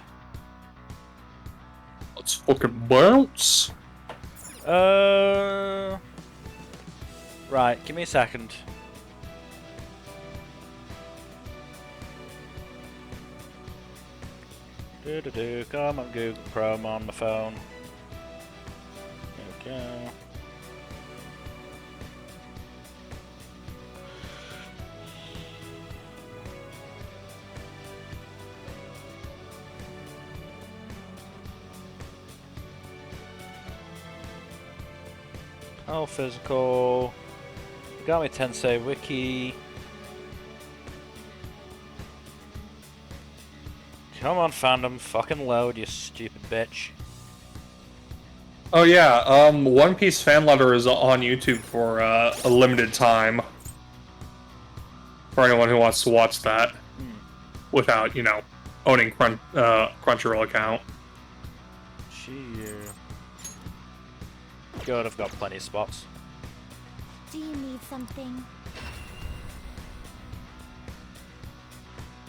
Let's fucking bounce. Right, give me a second. Come on, Google Chrome on my phone. There we go. Oh, physical. Got me Tensei Wiki. Come on, fandom, fucking load, you stupid bitch. Oh yeah, One Piece fan letter is on YouTube for a limited time. For anyone who wants to watch that. Without, you know, owning Crunchyroll account. Good, I've got plenty of spots. Do you need something?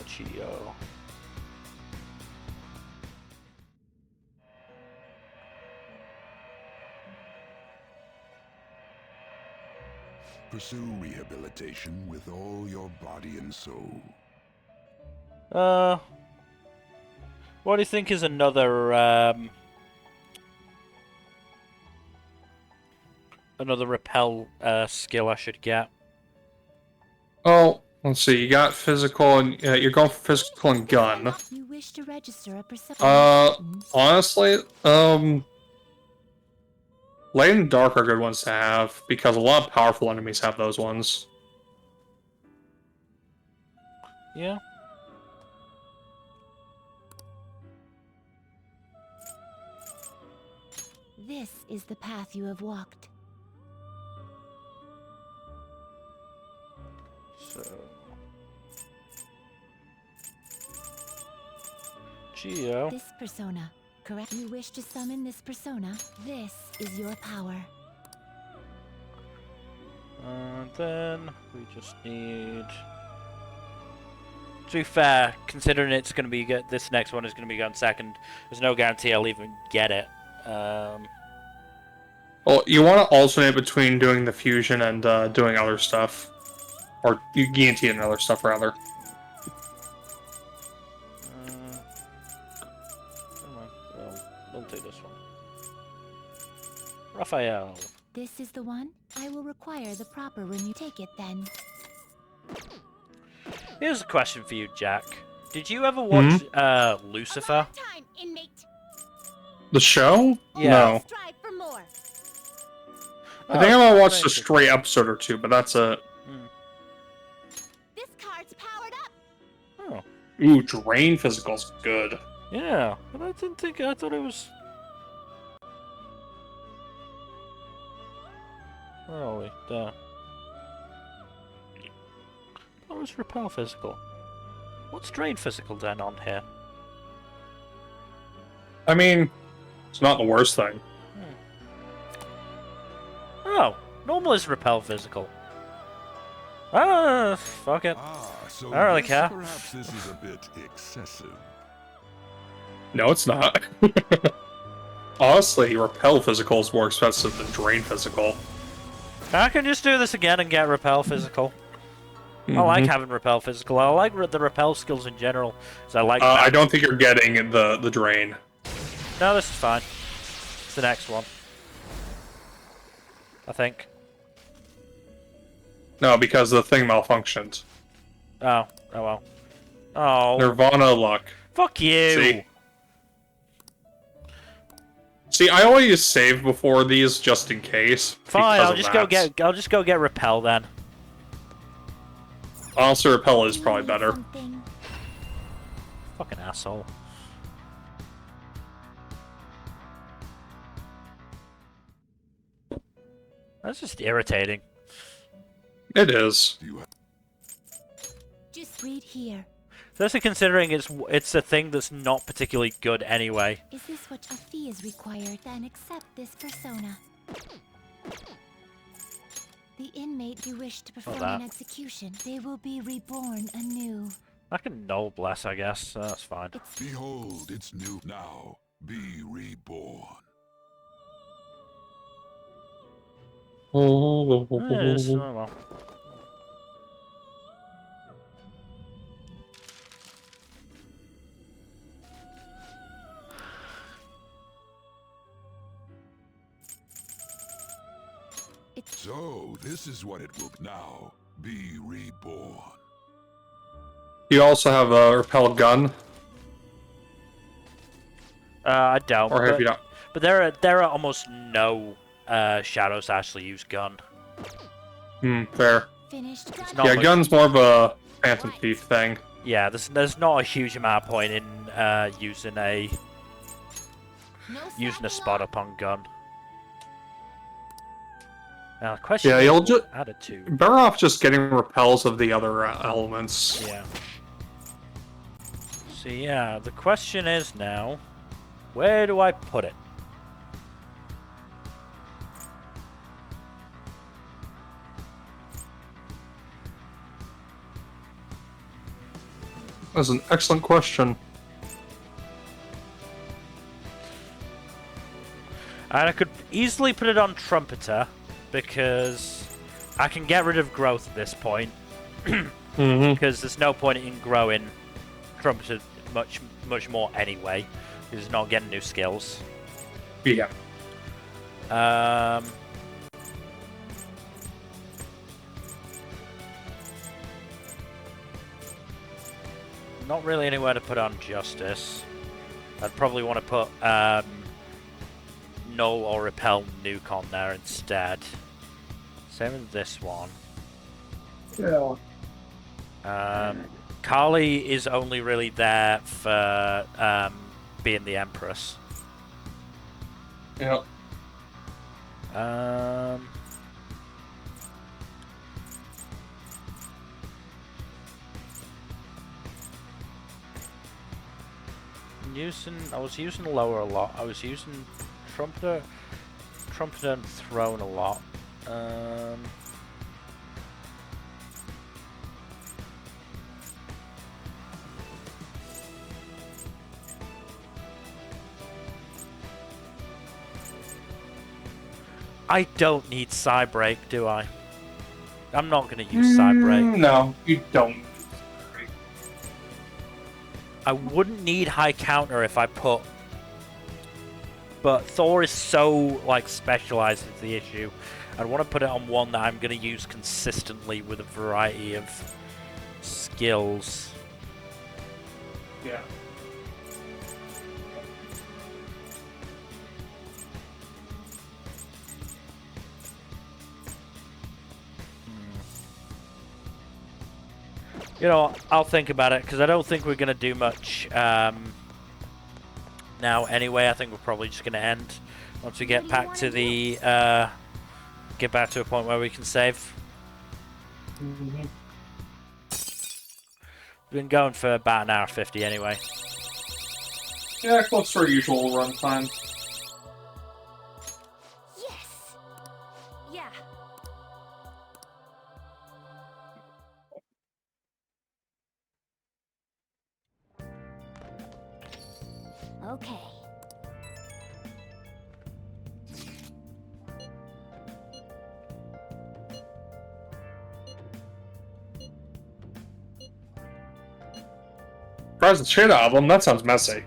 Chio. Pursue rehabilitation with all your body and soul. What do you think is another another repel skill I should get? Oh, let's see. You got physical, and you're going for physical and gun. You wish to register a perception. Honestly, Light and Dark are good ones to have because a lot of powerful enemies have those ones. Yeah. This is the path you have walked. So, Geo. This persona, correct? You wish to summon this persona? This is your power. And then we just need. To be fair, considering it's going to be this next one is going to be going second, there's no guarantee I'll even get it. Well, you want to alternate between doing the fusion and doing other stuff. Or guillotine and other stuff, rather. We'll do this one. Raphael. This is the one? I will require the proper room. You take it then. Here's a question for you, Jack. Did you ever watch Lucifer? Time, inmate. The show? Yeah. No. Strive for more. I think I might watch a stray episode or two, but that's it. This card's powered up. Oh. Ooh, Drain Physical's good. Yeah, but I didn't think. I thought it was. Where are we? There. That was Repel Physical. What's Drain Physical then on here? I mean, it's not the worst thing. Oh, normal is Repel Physical. Ah, fuck it. So I don't really yes, care. Perhaps this is a bit excessive. No, it's not. Honestly, Repel Physical is more expensive than Drain Physical. I can just do this again and get Repel Physical. I like having repel physical. I like the repel skills in general. So I like. I don't think you're getting the drain. No, this is fine. It's the next one. I think. No, because the thing malfunctioned. Oh. Oh well. Oh. Nirvana luck. Fuck you. See, I always save before these just in case. Fine, I'll just go get repel then. Honestly, repel is probably better. Fucking asshole. That's just irritating. It is. Just wait here. Especially considering it's a thing that's not particularly good anyway. Is this what a fee is required? Then accept this persona. The inmate you wish to perform an execution, they will be reborn anew. I can null bless, I guess. So that's fine. Behold, it's new now. Be reborn. Oh, well. So, this is what it will now. Be reborn. You also have a repel gun. I don't. Or have you not? But there are almost no shadows that actually use gun. Fair. Yeah, much. gun's more of a Phantom Thief thing. Yeah, there's not a huge amount of point in using a spot up on gun. Now, the question Yeah, is, you'll just added to. better off just getting repels of the other elements. Yeah. So yeah, the question is now, where do I put it? That's an excellent question. And I could easily put it on Trumpeter, because I can get rid of growth at this point. Because there's no point in growing Trumpeter much more anyway, because he's not getting new skills. Yeah. Not really anywhere to put on Justice. I'd probably want to put Null or Repel Nuke on there instead. Same with this one. Yeah. Carly is only really there for being the Empress. Yep. I was using lower a lot. I was using Trumpeter and Throne a lot. I don't need Psybreak, do I? I'm not going to use Psybreak. No, you don't. I wouldn't need High Counter if I put... But Thor is so, like, specialized is the issue. I'd want to put it on one that I'm going to use consistently with a variety of skills. Yeah. You know, I'll think about it, because I don't think we're going to do much now anyway. I think we're probably just going to end once we get back to the... get back to a point where we can save. We've been going for about an hour 50 anyway. Yeah, close to our usual runtime. Yes. Yeah. Okay. Surprise the shit out of them. That sounds messy.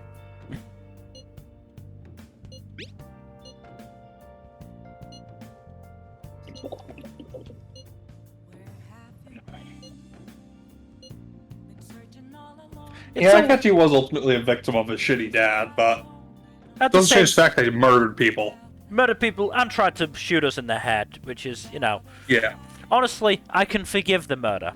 Yeah, Akechi was ultimately a victim of his shitty dad, but doesn't change the fact that he murdered people. Murdered people and tried to shoot us in the head, which is, you know... Yeah. Honestly, I can forgive the murder.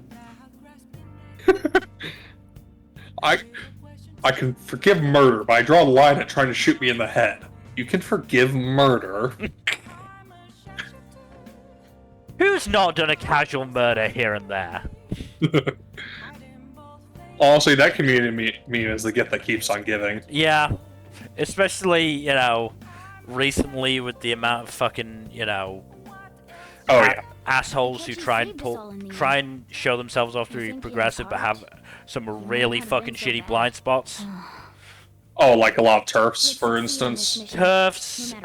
I can forgive murder, but I draw the line at trying to shoot me in the head. You can forgive murder. Who's not done a casual murder here and there? Honestly, that community meme is the gift that keeps on giving. Yeah. Especially, you know, recently with the amount of fucking, you know... Oh, yeah. Assholes who try and show themselves off to be progressive but have some really fucking shitty blind spots. Oh, like a lot of TERFs, for instance. TERFs,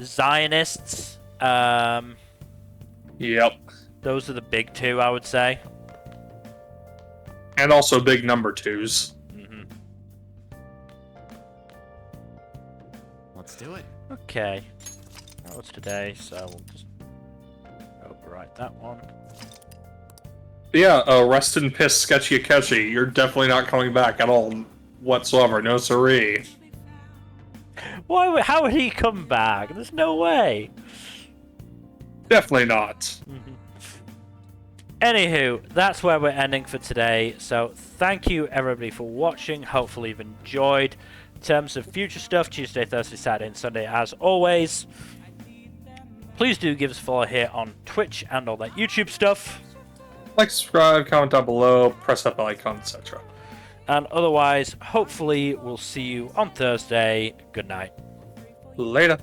Zionists. Yep. Those are the big two, I would say. And also big number twos. Mm-hmm. Let's do it. Okay. That was today, so we'll just overwrite that one. Yeah, rest in piss, Sketchy Akechi. You're definitely not coming back at all whatsoever. No siree. Why? How would he come back? There's no way. Definitely not. Mm-hmm. Anywho, that's where we're ending for today. So thank you everybody for watching. Hopefully you've enjoyed. In terms of future stuff, Tuesday, Thursday, Saturday, and Sunday, as always. Please do give us a follow here on Twitch and all that YouTube stuff. Like, subscribe, comment down below, press that bell icon, etc. And otherwise, hopefully we'll see you on Thursday. Good night. Later.